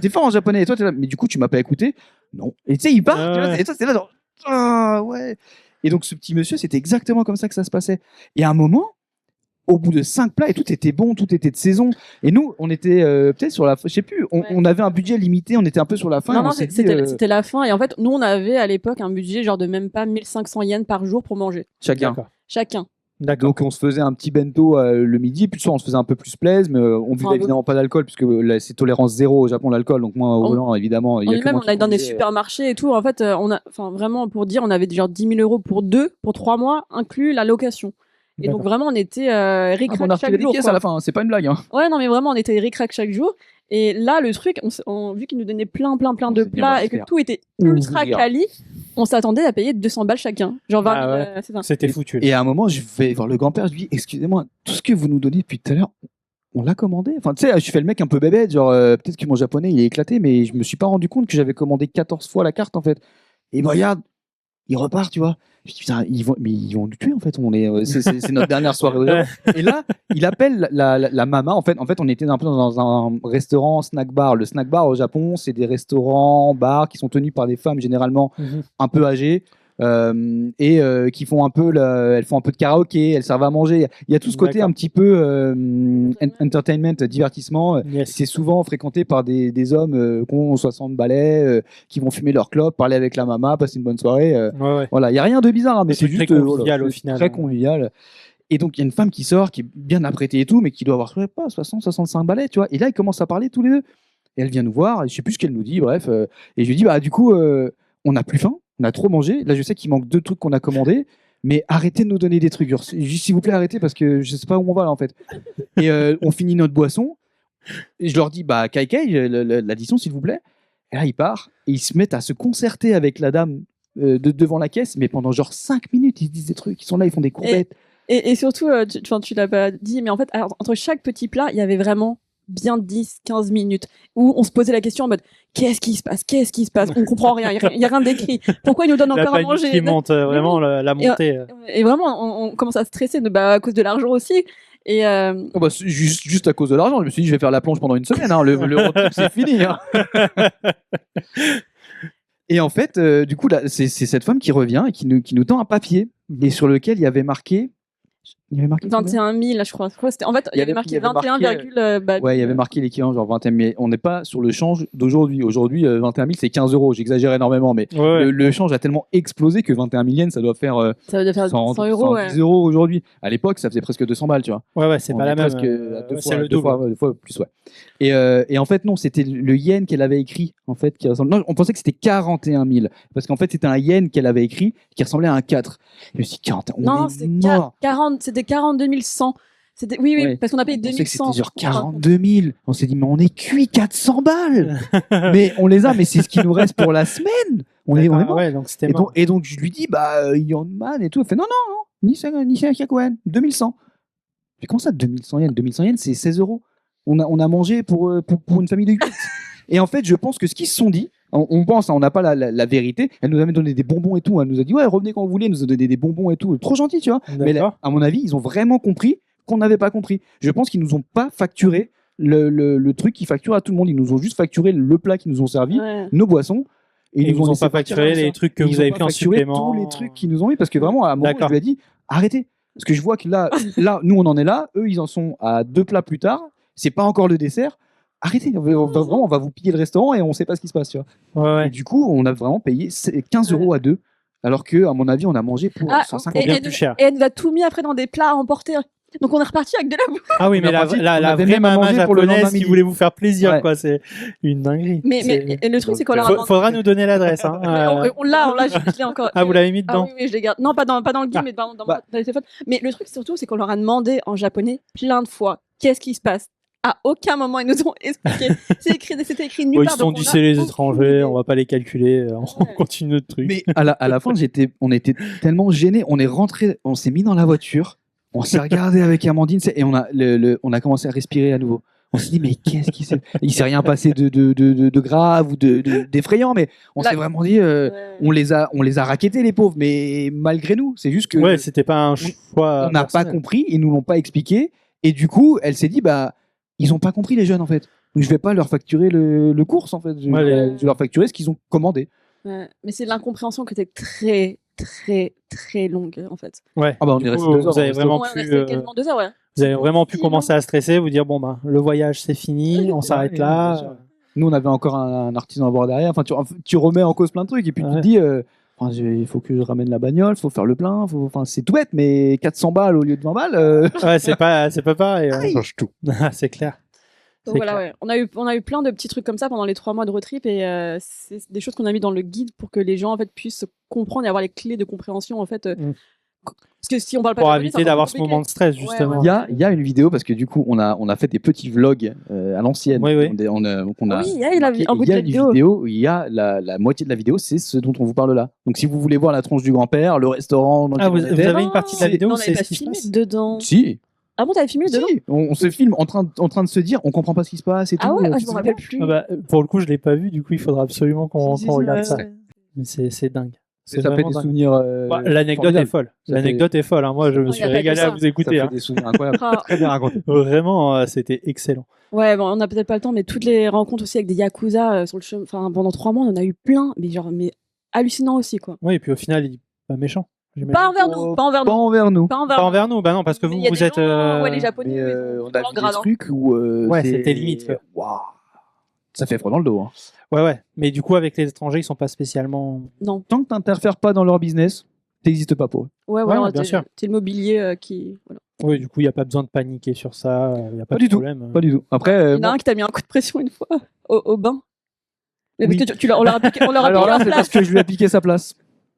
t'es fort en japonais, et toi, t'es là, mais du coup, tu m'as pas écouté. Non. Et tu sais, ils partent, tu vois, Ouais. et toi, t'es là, genre, ah ouais. Et donc, ce petit monsieur, c'était exactement comme ça que ça se passait. Et à un moment, au bout de 5 plats, et tout était bon, tout était de saison. Et nous, on était peut-être sur la fin, je sais plus, Ouais. on avait un budget limité, on était un peu sur la fin. et Non, on s'est dit, c'était la fin. Et en fait, nous, on avait à l'époque un budget genre de même pas 1500 yens par jour pour manger. chacun. D'accord. Chacun. D'accord. Donc on se faisait un petit bento le midi, puis le soir on se faisait un peu plus plaise, mais on buvait Enfin, évidemment pas d'alcool puisque là, c'est tolérance zéro au Japon l'alcool, donc moi au On- volant évidemment il y a que Lui-même, moi on qui allait dans des conduisais. supermarchés et tout. En fait, enfin, vraiment, pour dire, on avait genre 10 000 euros pour 3 mois, inclus la location. Et donc, D'accord. vraiment, on était Ah, ric-rac on a refait chaque des jour. pièces quoi. à la fin, hein, c'est pas une blague. Hein. Ouais, non, mais vraiment, on était ric-rac chaque jour. Et là, le truc, vu qu'ils nous donnaient plein de s'est dit, on va plats se et que faire tout était ultra ouvrir. quali, on s'attendait à payer 200 balles chacun. Genre 20 Ah 000, ouais. c'est ça. C'était foutu. là. Et à un moment je vais voir le grand-père, je lui dis excusez-moi, tout ce que vous nous donnez depuis tout à l'heure, on l'a commandé. Enfin tu sais, je fais le mec un peu bébête, genre peut-être que mon japonais il est éclaté, mais je me suis pas rendu compte que j'avais commandé 14 fois la carte en fait. Et il me regarde, il repart, tu vois. Je dis, putain, ils vont nous tuer en fait. C'est notre dernière soirée. au Japon. Et là, il appelle la mama. En fait, on était un peu dans un restaurant snack bar. Le snack bar au Japon, c'est des restaurants, bars qui sont tenus par des femmes généralement Mhm. un peu âgées et qui font un peu, elles font un peu de karaoké, elles servent à manger. Il y a tout ce côté D'accord. un petit peu entertainment, divertissement. Yes. C'est souvent fréquenté par des hommes qui ont 60 balais, qui vont fumer leur clope, parler avec la mama, passer une bonne soirée. Ouais, ouais. Voilà, il y a rien de bizarre, hein, mais C'est c'est très juste convivial, voilà, au c'est final. très convivial. Et donc il y a une femme qui sort, qui est bien apprêtée et tout, mais qui doit avoir je sais pas 60, 65 balais, tu vois. Et là ils commencent à parler tous les deux. Et elle vient nous voir, et je sais plus ce qu'elle nous dit, bref. Et je lui dis bah du coup on n'a plus faim, on a trop mangé. Là je sais qu'il manque 2 trucs qu'on a commandés. Mais arrêtez de nous donner des trucs. Genre, juste s'il vous plaît, arrêtez parce que je sais pas où on va là en fait. Et on finit notre boisson. Et je leur dis bah Kai, l'addition s'il vous plaît. Et là ils partent et ils se mettent à se concerter avec la dame devant la caisse, mais pendant genre 5 minutes, ils se disent des trucs, ils sont là, ils font des courbettes. Et surtout, tu l'as pas dit, mais en fait, alors, entre chaque petit plat, il y avait vraiment bien 10-15 minutes où on se posait la question en mode qu'est-ce qui se passe, on comprend rien, il y a rien d'écrit, pourquoi ils nous donnent La encore à panique manger, qui monte, vraiment la montée. et vraiment on commence à stresser à cause de l'argent aussi. Et Oh bah, juste à cause de l'argent, je me suis dit je vais faire la plonge pendant une semaine, hein. le road trip c'est fini, hein. Et en fait, du coup, là, c'est cette femme qui revient et qui nous tend un papier et sur lequel il y avait marqué 21 000, là, je crois. En fait, il y avait marqué 21, ouais, il y avait marqué l'équivalent, genre 21 000. Mais on n'est pas sur le change d'aujourd'hui. Aujourd'hui, 21 000, c'est 15 euros. J'exagère énormément, mais le change a tellement explosé que 21 000 yens, ça doit faire 100 euros, 110 euros aujourd'hui. À l'époque, ça faisait presque 200 balles, tu vois. Ouais, c'est pas la même. C'est le double. Deux fois plus, ouais. Et en fait, non, c'était le yen qu'elle avait écrit. En fait, non, on pensait que c'était 41 000. Parce qu'en fait, c'était un yen qu'elle avait écrit qui ressemblait à un 4. Je me suis dit, 41 000. Non, c'était 42 100. Oui, parce qu'on a payé 2100. C'était genre 42 000. On s'est dit, mais on est cuit 400 balles. Mais on les a, mais c'est ce qui nous reste pour la semaine. On est mort. Ouais, donc c'était et donc, je lui dis, Yonman et tout. Elle fait, non, ni Kakuen, 2100. Mais comment ça, 2100 yens? 2100 yens, c'est 16 euros. On a mangé pour une famille de 8. Et en fait, je pense que ce qu'ils se sont dit, on pense, on n'a pas la vérité. Elle nous a même donné des bonbons et tout. Elle nous a dit, ouais, revenez quand vous voulez. Elle nous a donné des bonbons et tout. Trop gentil, tu vois. Mais là, à mon avis, ils ont vraiment compris qu'on n'avait pas compris. Je pense qu'ils nous ont pas facturé le truc qu'ils facturent à tout le monde. Ils nous ont juste facturé le plat qu'ils nous ont servi, nos boissons. Et ils nous ont pas facturé les trucs que vous avez pris en supplément. Tous les trucs qu'ils nous ont mis, parce que vraiment, à un moment, je lui ai dit, arrêtez. Parce que je vois que là, nous, on en est là. Eux, ils en sont à 2 plats plus tard. C'est pas encore le dessert. Arrêtez, on va vous piller le restaurant et on sait pas ce qui se passe, tu vois. Ouais. Et du coup, on a vraiment payé 15 euros à 2, alors que, à mon avis, on a mangé pour 150 bien plus cher. Et elle nous a tout mis après dans des plats à emporter. Donc on est reparti avec de la bouffe. Ah oui, mais la vraie maman japonaise qui voulait vous faire plaisir, quoi. C'est une dinguerie. Mais le truc, c'est qu'on leur a demandé. Faudra nous donner l'adresse. Hein. On l'a, je l'ai encore. Ah, vous l'avez mis dedans? Oui, je l'ai gardé. Non, pas dans le guide, mais dans le téléphone. Mais le truc, surtout, c'est qu'on leur a demandé en japonais plein de fois qu'est-ce qui se passe. À aucun moment, ils nous ont expliqué. C'était écrit nulle part. Ils se sont dit, c'est les étrangers, on va pas les calculer, on continue notre truc. Mais à la fin, on était tellement gênés. On est rentré, on s'est mis dans la voiture, on s'est regardé avec Amandine et on a commencé à respirer à nouveau. On s'est dit, mais qu'est-ce qui s'est... Il s'est rien passé de grave ou d'effrayant, mais on s'est vraiment dit, on les a rackettés, les pauvres, mais malgré nous. C'est juste que. Ouais, c'était pas un choix. On n'a pas compris, ils nous l'ont pas expliqué. Et du coup, elle s'est dit, ils ont pas compris, les jeunes, en fait. Donc, je vais pas leur facturer le course, en fait. Je vais leur facturer ce qu'ils ont commandé. Ouais. Mais c'est l'incompréhension qui était très, très, très longue, en fait. Ouais. On est resté 2 heures. Vous avez vraiment pu. Quasiment 2 heures, ouais. Vous avez vraiment pu commencer à stresser, vous dire, le voyage, c'est fini, on s'arrête là. Nous, on avait encore un artisan à voir derrière. Enfin, tu remets en cause plein de trucs. Et puis, tu te dis, il faut que je ramène la bagnole, il faut faire le plein. C'est tout bête, mais 400 balles au lieu de 20 balles. Ouais, c'est pas pareil. Ça change tout. C'est clair. Donc voilà, ouais. On a eu plein de petits trucs comme ça pendant les 3 mois de road trip et c'est des choses qu'on a mis dans le guide pour que les gens en fait puissent comprendre et avoir les clés de compréhension en fait. Parce que si on parle pas pour japonais, éviter d'avoir ce moment de stress justement. Il y a une vidéo parce que du coup on a fait des petits vlogs à l'ancienne. Oui. Oui, il y a une vidéo où il y a la moitié de la vidéo, c'est ce dont on vous parle là. Donc si vous voulez voir la tronche du grand-père, le restaurant. Vous avez une partie de la vidéo où c'est ce qui se passe dedans. Si. Ah bon, t'avais filmé dedans? On se filme en train de se dire, on comprend pas ce qui se passe et tout. Ah ouais, je me rappelle plus. Pour le coup, je l'ai pas vu, du coup, il faudra absolument qu'on regarde ça. Mais c'est dingue. Ça fait des souvenirs. L'anecdote est folle. L'anecdote est folle. Moi, je me suis régalé à vous écouter. Ça fait des souvenirs incroyables. Très bien raconté. Vraiment, c'était excellent. Ouais, on a peut-être pas le temps, mais toutes les rencontres aussi avec des yakuza sur le chemin. Enfin, pendant 3 mois, on en a eu plein, mais hallucinant aussi, quoi. Oui, et puis au final, il est pas méchant. Pas envers nous. Pas envers nous. Bah non, parce que vous êtes. Ouais, les Japonais. On a vu des trucs où. C'était limite. Waouh. Ça fait froid dans le dos. Hein. Ouais. Mais du coup, avec les étrangers, ils sont pas spécialement. Non. Tant que t'interfères pas dans leur business, t'existes pas pour eux. Ouais, bien sûr. C'est le mobilier qui. Voilà. Oui, du coup, il n'y a pas besoin de paniquer sur ça. Il n'y a pas de problème. Pas du tout. Après. Il y en a un qui t'a mis un coup de pression une fois au bain. Mais oui. parce que on leur a piqué Alors là, c'est parce que je lui ai piqué sa place.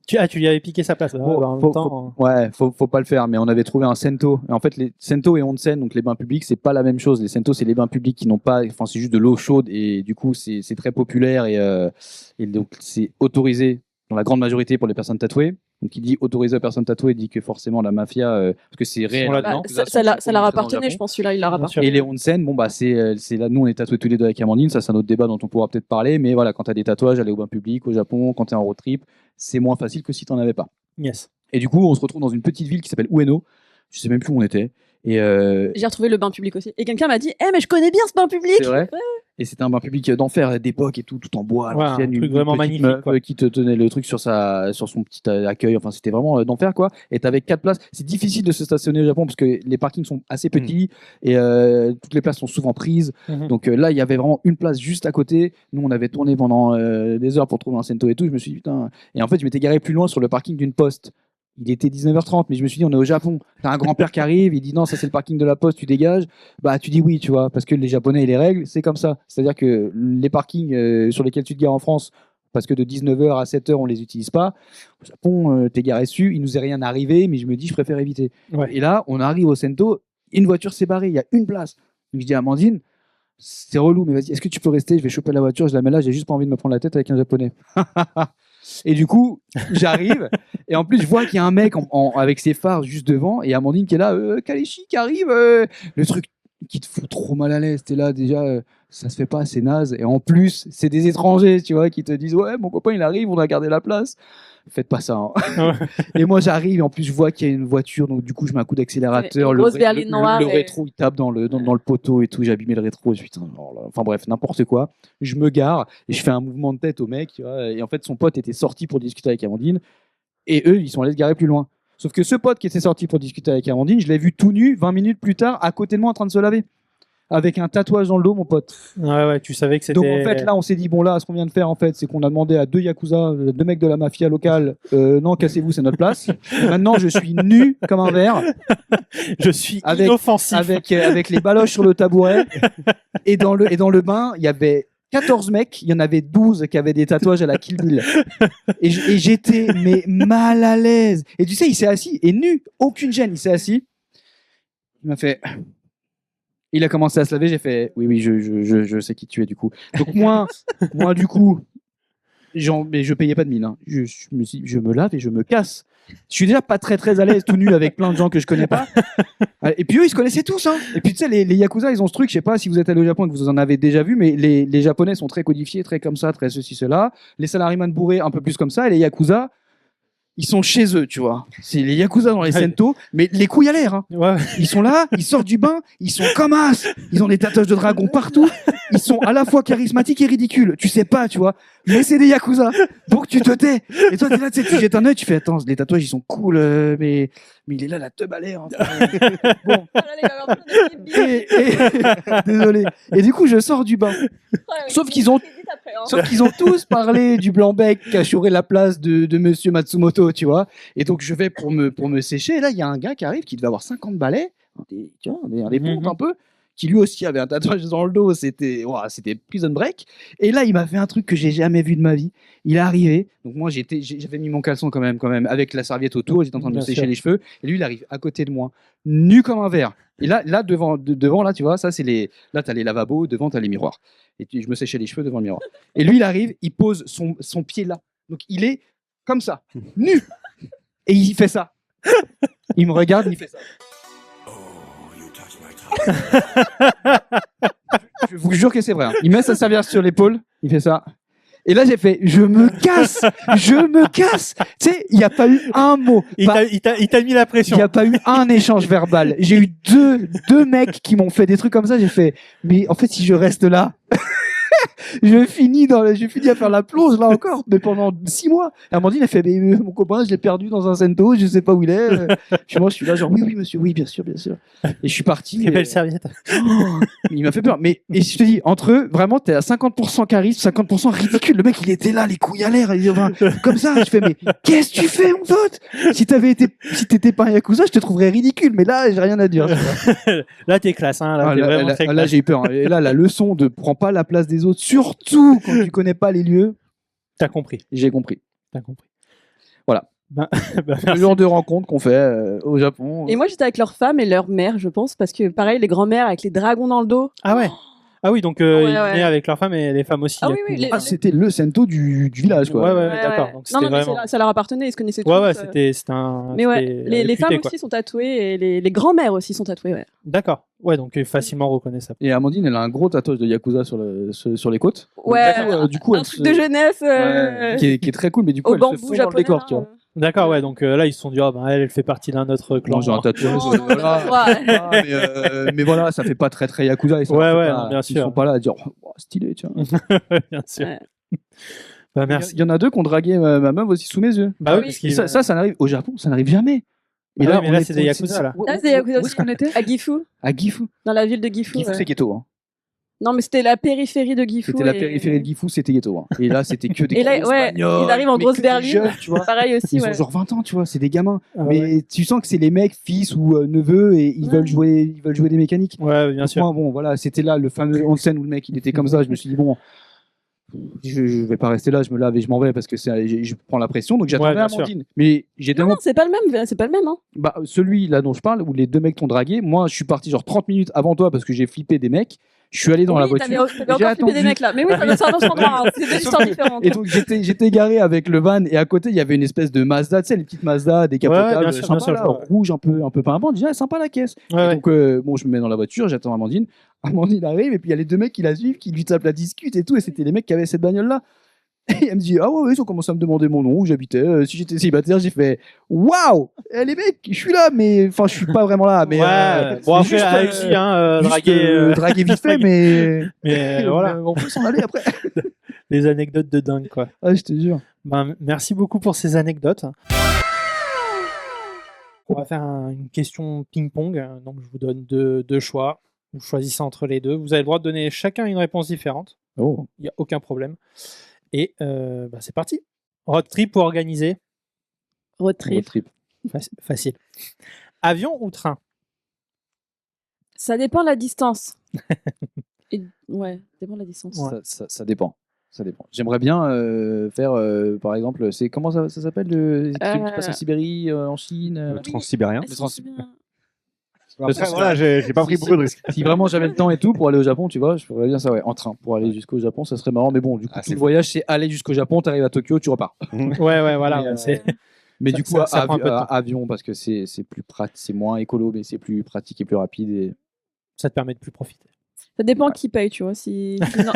Tu lui avais piqué sa place. Faut pas le faire, mais on avait trouvé un sento. Et en fait, les sento et onsen, donc les bains publics, c'est pas la même chose. Les sento, c'est les bains publics qui n'ont pas, c'est juste de l'eau chaude et du coup, c'est très populaire et donc c'est autorisé dans la grande majorité pour les personnes tatouées. Donc il dit autoriser aux personnes tatouées, il dit que forcément la mafia, parce que c'est réel. Sont là-dedans. Ça leur appartenait, je pense, celui-là, il leur Bien appartient. sûr. Et les onsen, bon bah c'est là, nous on est tatoués tous les deux avec Amandine, ça c'est un autre débat dont on pourra peut-être parler, mais voilà, quand t'as des tatouages, aller au bain public au Japon, quand t'es en road trip, c'est moins facile que si t'en avais pas. Yes. Et du coup, on se retrouve dans une petite ville qui s'appelle Ueno, je sais même plus où on était, et J'ai retrouvé le bain public aussi. Et quelqu'un m'a dit mais je connais bien ce bain public. c'est vrai. Et c'était un bain public d'enfer, d'époque et tout en bois. à Ouais, l'ancienne, un truc une vraiment petite magnifique, meuf, quoi. qui te tenait le truc sur son petit accueil. Enfin, c'était vraiment d'enfer, quoi. Et t'avais 4 places. C'est difficile de se stationner au Japon parce que les parkings sont assez petits et toutes les places sont souvent prises. Mhm. Donc là, il y avait vraiment une place juste à côté. Nous, on avait tourné pendant des heures pour trouver un Sento et tout. Je me suis dit, putain. Et en fait, je m'étais garé plus loin sur le parking d'une poste. Il était 19h30, mais je me suis dit, on est au Japon. T'as un grand-père qui arrive, il dit non, ça c'est le parking de la poste, tu dégages. Bah, tu dis oui, tu vois, parce que les Japonais et les règles, c'est comme ça. C'est-à-dire que les parkings sur lesquels tu te gares en France, parce que de 19h à 7h, on les utilise pas. Au Japon, t'es garé dessus, il nous est rien arrivé, mais je me dis, je préfère éviter. Ouais. Et là, on arrive au Sento, une voiture s'est barrée, il y a une place. Donc je dis à Amandine, c'est relou, mais vas-y, est-ce que tu peux rester? Je vais choper la voiture, je la mets là, j'ai juste pas envie de me prendre la tête avec un Japonais. Et du coup, j'arrive, et en plus, je vois qu'il y a un mec avec ses phares juste devant, et Amandine qui est là, Kaleshi qui arrive, le truc qui te fout trop mal à l'aise. T'es là, déjà, ça se fait pas, c'est naze. Et en plus, c'est des étrangers, tu vois, qui te disent, ouais, mon copain, il arrive, on a gardé la place. Faites pas ça. Hein. Et moi, j'arrive, et en plus, je vois qu'il y a une voiture, donc du coup, je mets un coup d'accélérateur. Une grosse berline noire le et- rétro, il tape dans le poteau et tout. J'ai abîmé le rétro. Je suis, putain, oh là. Enfin bref, n'importe quoi. Je me gare, et je fais un mouvement de tête au mec, tu vois, et en fait, son pote était sorti pour discuter avec Amandine, et eux, ils sont allés se garer plus loin. Sauf que ce pote qui était sorti pour discuter avec Amandine, je l'ai vu tout nu 20 minutes plus tard à côté de moi en train de se laver. Avec un tatouage dans le dos, mon pote. Ouais, tu savais que c'était. Donc en fait, là, on s'est dit, bon, là, ce qu'on vient de faire, en fait, c'est qu'on a demandé à 2 Yakuza, 2 mecs de la mafia locale, non, cassez-vous, c'est notre place. Maintenant, je suis nu comme un verre, Je suis Avec- inoffensif. avec les baloches sur le tabouret. Et dans le bain, il y avait 14 mecs, il y en avait 12 qui avaient des tatouages à la Kill Bill. Et j'étais mais mal à l'aise. Et tu sais, il s'est assis, et nu, aucune gêne, il s'est assis. Il m'a fait... Il a commencé à se laver, j'ai fait oui, je sais qui tu es du coup. Donc moi du coup, mais je payais pas de mine. Hein. Je me suis dit, je me lave et je me casse. Je suis déjà pas très à l'aise tout nu avec plein de gens que je connais pas. Et puis eux, ils se connaissaient tous. Hein. Et puis tu sais, les Yakuza, ils ont ce truc, je sais pas si vous êtes allé au Japon et que vous en avez déjà vu, mais les Japonais sont très codifiés, très comme ça, très ceci, cela. Les salariés bourrés, un peu plus comme ça. Et les Yakuza, ils sont chez eux, tu vois. C'est les Yakuza dans les Sento, mais les couilles à l'air. Hein. Ouais. Ils sont là, ils sortent du bain, ils sont comme as. Ils ont des tatouages de dragon partout. Ils sont à la fois charismatiques et ridicules. Tu sais pas, tu vois. Mais c'est des Yakuza. Donc tu te tais. Et toi, t'es là, tu sais, tu jettes un œil, tu fais, attends, les tatouages, ils sont cool, mais il est là, la teub à l'air. Hein. Bon. Désolé. Et du coup, je sors du bain. Sauf qu'ils ont tous parlé du blanc-bec qui a chouré la place de monsieur Matsumoto, tu vois. Et donc, je vais pour me sécher. Et là, il y a un gars qui arrive qui devait avoir 50 balais, tu vois, des pontes un peu, qui lui aussi avait un tatouage dans le dos. C'était Prison Break. Et là, il m'a fait un truc que j'ai jamais vu de ma vie. Il est arrivé. Donc, moi, j'avais mis mon caleçon quand même, avec la serviette autour. J'étais en train de me Bien sécher sûr. les cheveux. Et lui, il arrive à côté de moi, nu comme un verre. Et là devant, là, tu vois, ça, c'est là, t'as les lavabos, devant, t'as les miroirs. Et je me séchais les cheveux devant le miroir. Et lui, il arrive, il pose son pied là. Donc, il est comme ça, nu. Et il fait ça. Il me regarde, il fait ça. Je vous jure que c'est vrai. Hein. Il met sa serviette sur l'épaule, il fait ça. Et là, j'ai fait, je me casse. Tu sais, il n'y a pas eu un mot. Il t'a mis la Il pression. n'y a pas eu un échange verbal. J'ai eu deux mecs qui m'ont fait des trucs comme ça. J'ai fait, mais en fait, si je reste là, je finis à faire la plonge là encore, mais pendant 6 mois. Et Amandine a fait, mais mon copain, je l'ai perdu dans un Sento, je sais pas où il est. Puis moi, je suis là, genre, oui, monsieur, oui, bien sûr. Et je suis parti. Très belle serviette. Oh, il m'a fait peur. Mais et je te dis, entre eux, vraiment, t'es à 50% charisme, 50% ridicule. Le mec, il était là, les couilles à l'air, enfin, comme ça. Je fais, mais qu'est-ce que tu fais, mon pote? Si t'étais pas un Yakuza, je te trouverais ridicule. Mais là, j'ai rien à dire. Là, t'es classe. Hein. Là, Ah, t'es vraiment très là, classe. j'ai eu peur. Hein. Et là, la leçon de prends pas la place des autres, surtout quand tu connais pas les lieux, T'as compris. j'ai compris. Voilà. Ben, Le merci. genre de rencontre qu'on fait au Japon. Et moi, j'étais avec leur femme et leur mère, je pense, parce que pareil, les grands-mères avec les dragons dans le dos. Ah ouais. Ah oui, donc Ouais, ils ouais. venaient avec leurs femmes et les femmes aussi. Ah oui, Yakuza. oui, Ah, c'était le Sento du village, quoi. Ouais, d'accord. Donc Non, c'était non, mais vraiment. ça leur appartenait, ils se connaissaient tous. Ouais, c'était un. Mais ouais, c'était les réputé, femmes quoi. aussi sont tatouées et les grands-mères aussi sont tatouées, ouais. D'accord. Ouais, donc facilement reconnaissable. Et Amandine, elle a un gros tatouage de Yakuza sur les côtes. Ouais, Du coup, un elle truc se- de jeunesse Ouais, qui est très cool, mais du coup, au elle se bambou fond dans le japonais. décor, tu vois. D'accord, ouais. Donc là, ils se sont dit, ah ben elle fait partie d'un autre clan. Moi, j'ai un tatouage. Non, non, voilà. ouais. Ah, mais voilà, ça fait pas très très Yakuza. Ils sont, Ouais, c'est ouais, pas- non, bien ils sûr. sont pas là à dire oh, stylé, tu vois. Bien sûr. Ouais. Bah, merci. Il y en a deux qui ont dragué ma meuf aussi sous mes yeux. Bah Ah oui, oui. parce Et qu'ils. ça n'arrive au Japon, ça n'arrive jamais. Ah oui, mais là, on c'est des est- Yakuza, là. Où- Là, c'est Yakuza Où est-ce qu'on était à Gifu, À Gifu. dans la ville de Gifu. Gifu, ouais. c'est ghetto. Hein. Non, mais c'était la périphérie de Gifu. C'était la et- périphérie de Gifu, c'était ghetto. Hein. Et là, c'était que des Et là, grosses ouais, bagnoles, ils arrivent en mais grosse que des berline. jeunes, tu vois. Pareil aussi, Ils ouais. ont genre 20 ans, tu vois, c'est des gamins. Ah, mais ouais. tu sens que c'est les mecs, fils ou neveux, et ils Ouais. veulent jouer des mécaniques. Ouais, bien Donc sûr. moi, bon, voilà, c'était là le fameux onsen où le mec il était comme ça. Je me suis dit, bon, je vais pas rester là, je me lave et je m'en vais parce que je prends la pression. Donc j'attendais bien sûr. Amandine. Mais j'ai Non, tellement. non, c'est pas le même, hein. Bah, celui là dont je parle, où les deux mecs t'ont dragué, moi je suis parti genre 30 minutes avant toi parce que j'ai flippé des mecs. Je suis allé dans la Oui, voiture. t'avais j'ai encore flippé attendu. des mecs là. Mais oui, ça c'est un autre endroit, hein. C'est deux histoires différentes. Et donc j'étais garé avec le van et à côté il y avait une espèce de Mazda, tu sais les petites Mazda décapotables, bien sûr, sympa, bien sûr, là, je vois. rouge un peu pimpant. Je dis ah, sympa la caisse. Ouais, Et ouais. donc bon je me mets dans la voiture, j'attends Amandine. Amandine arrive et puis il y a les deux mecs qui la suivent, qui lui tapent la discute et tout et c'était les mecs qui avaient cette bagnole là. Et elle me dit ah ouais, ils ont commencé à me demander mon nom, où j'habitais, si j'étais célibataire. J'ai fait waouh les mecs je suis là mais enfin je suis pas vraiment là mais Ouais, bon, après, juste, elle a réussi, hein, juste, draguer vite fait mais mais voilà, on peut s'en aller après. des anecdotes de dingue, quoi. Ah je te jure. Ben, merci beaucoup pour ces anecdotes. On va faire une question ping-pong. Donc, je vous donne deux choix. Vous choisissez entre les deux. Vous avez le droit de donner chacun une réponse différente. Oh. Il n'y a aucun problème. Et bah, c'est parti. Road trip ou organisé? Road trip. Facile. Avion ou train? Ça dépend de la distance. Ouais, ça dépend de la distance. Ouais. Ça dépend. Ça dépend. J'aimerais bien faire, par exemple, c'est comment ça s'appelle qui passe en Sibérie, en Chine. Le transsibérien. Ah, si, c'est bien. Après, voilà, j'ai pas pris beaucoup de risques. Si vraiment j'avais le temps et tout pour aller au Japon, tu vois, je ferais bien ça, ouais, en train pour aller jusqu'au Japon, ça serait marrant. Mais bon, du coup, Ah, tout c'est le voyage, c'est aller jusqu'au Japon, t'arrives à Tokyo, tu repars. Ouais, voilà. Mais, ouais, c'est... Mais Ça- du coup, ça prend un peu de temps. avion parce que c'est plus pratique, c'est moins écolo, mais c'est plus pratique et plus rapide. Et... Ça te permet de plus profiter. Ça dépend qui paye, tu vois. Non,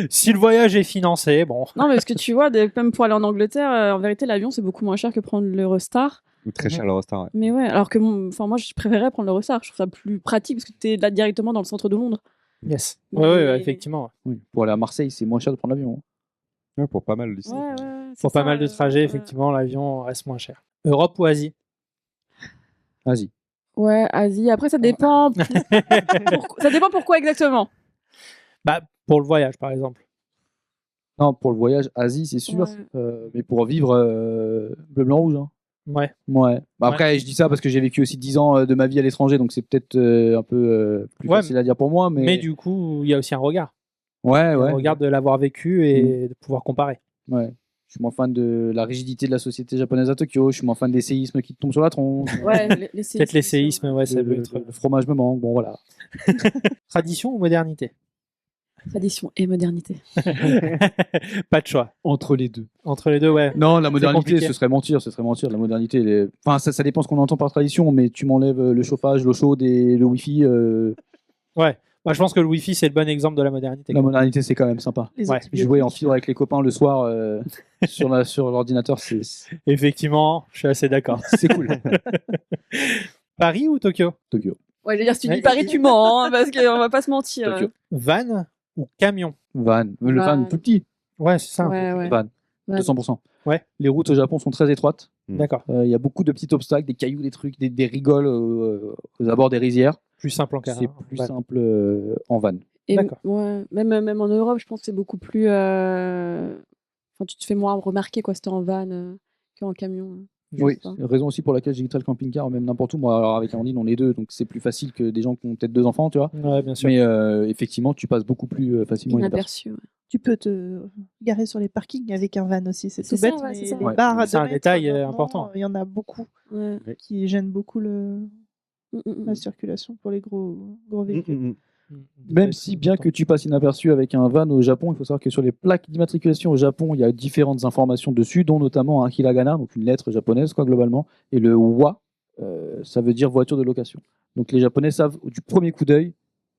Si le voyage est financé, bon. non, mais parce que tu vois, même pour aller en Angleterre, en vérité, l'avion c'est beaucoup moins cher que prendre l'Eurostar. Ou très cher l'Eurostar. Ouais. Mais ouais, alors que moi je préférerais prendre l'Eurostar. Je trouve ça plus pratique parce que t'es là directement dans le centre de Londres. Yes. Mais- Ouais, effectivement. Oui. Pour aller à Marseille, c'est moins cher de prendre l'avion. Ouais, pour pas mal d'ici. Ouais. c'est Pour pas ça, mal de trajets, effectivement, l'avion reste moins cher. Europe ou Asie? Vas-y. Ouais, Asie. Après, ça dépend. Ça dépend pourquoi exactement. Bah, pour le voyage, par exemple. Non, pour le voyage, Asie, c'est sûr. Ouais. Mais pour vivre bleu, blanc, rouge. Hein. Ouais. Ouais. Bah, après, je dis ça parce que j'ai vécu aussi 10 ans de ma vie à l'étranger, donc c'est peut-être un peu plus Ouais, facile à dire pour moi. Mais du coup, il y a aussi un regard. Ouais, Le ouais. regard de l'avoir vécu et de pouvoir comparer. Ouais. Je suis moins fan de la rigidité de la société japonaise à Tokyo. Je suis moins fan des séismes qui te tombent sur la tronche. Ouais, les séismes. Peut-être les séismes, ouais, ça peut le être. fromage me manque. Bon, voilà. Tradition ou modernité? Tradition et modernité. Pas de choix. Entre les deux. Entre les deux, ouais. Non, la modernité, compliqué. ce serait mentir. La modernité, enfin, ça dépend ce qu'on entend par tradition, mais tu m'enlèves le chauffage, l'eau chaude et le wifi. Ouais. Moi, je pense que le Wi-Fi, c'est le bon exemple de la modernité. La modernité, c'est quand même sympa. Les Ouais. antibiotiques. Jouer en fibre avec les copains le soir sur l'ordinateur, c'est Effectivement, je suis assez d'accord. cool. Paris ou Tokyo? Tokyo. Ouais, je veux dire, si tu Ouais. dis Paris, tu mens, hein, parce qu'on va pas se mentir. Tokyo. Van ou camion? Van. Le van Van. tout petit. Ouais, c'est ça. Ouais. Van. Van. 200%. Ouais. Les routes au Japon sont très étroites. D'accord. Il y a beaucoup de petits obstacles, des cailloux, des trucs, des rigoles aux abords des rizières. Plus simple en car. C'est plus simple en van. Et D'accord. ouais, même en Europe, je pense que c'est beaucoup plus. Enfin, tu te fais moins remarquer quoi, si t'es en van qu'en camion. Je Oui, sais pas. raison aussi pour laquelle j'éviterai le camping-car, même n'importe où. Moi, alors avec Amandine, on est deux, donc c'est plus facile que des gens qui ont peut-être 2 enfants, tu vois. Ouais, bien sûr. Mais effectivement, tu passes beaucoup plus facilement inaperçu. Inaperçu. Ouais. Tu peux te garer sur les parkings avec un van aussi, c'est C'est tout ça, bête, ouais, mais c'est ça. les Ouais. barres à C'est 2 un mètres, détail, maintenant, important. Il y en a beaucoup Ouais. qui gênent beaucoup Mm, mm, la mm. circulation pour les gros véhicules. Même si, bien que tu passes inaperçu avec un van au Japon, il faut savoir que sur les plaques d'immatriculation au Japon, il y a différentes informations dessus, dont notamment un hiragana, donc une lettre japonaise, quoi, globalement, et le wa, ça veut dire voiture de location. Donc les Japonais savent du premier coup d'œil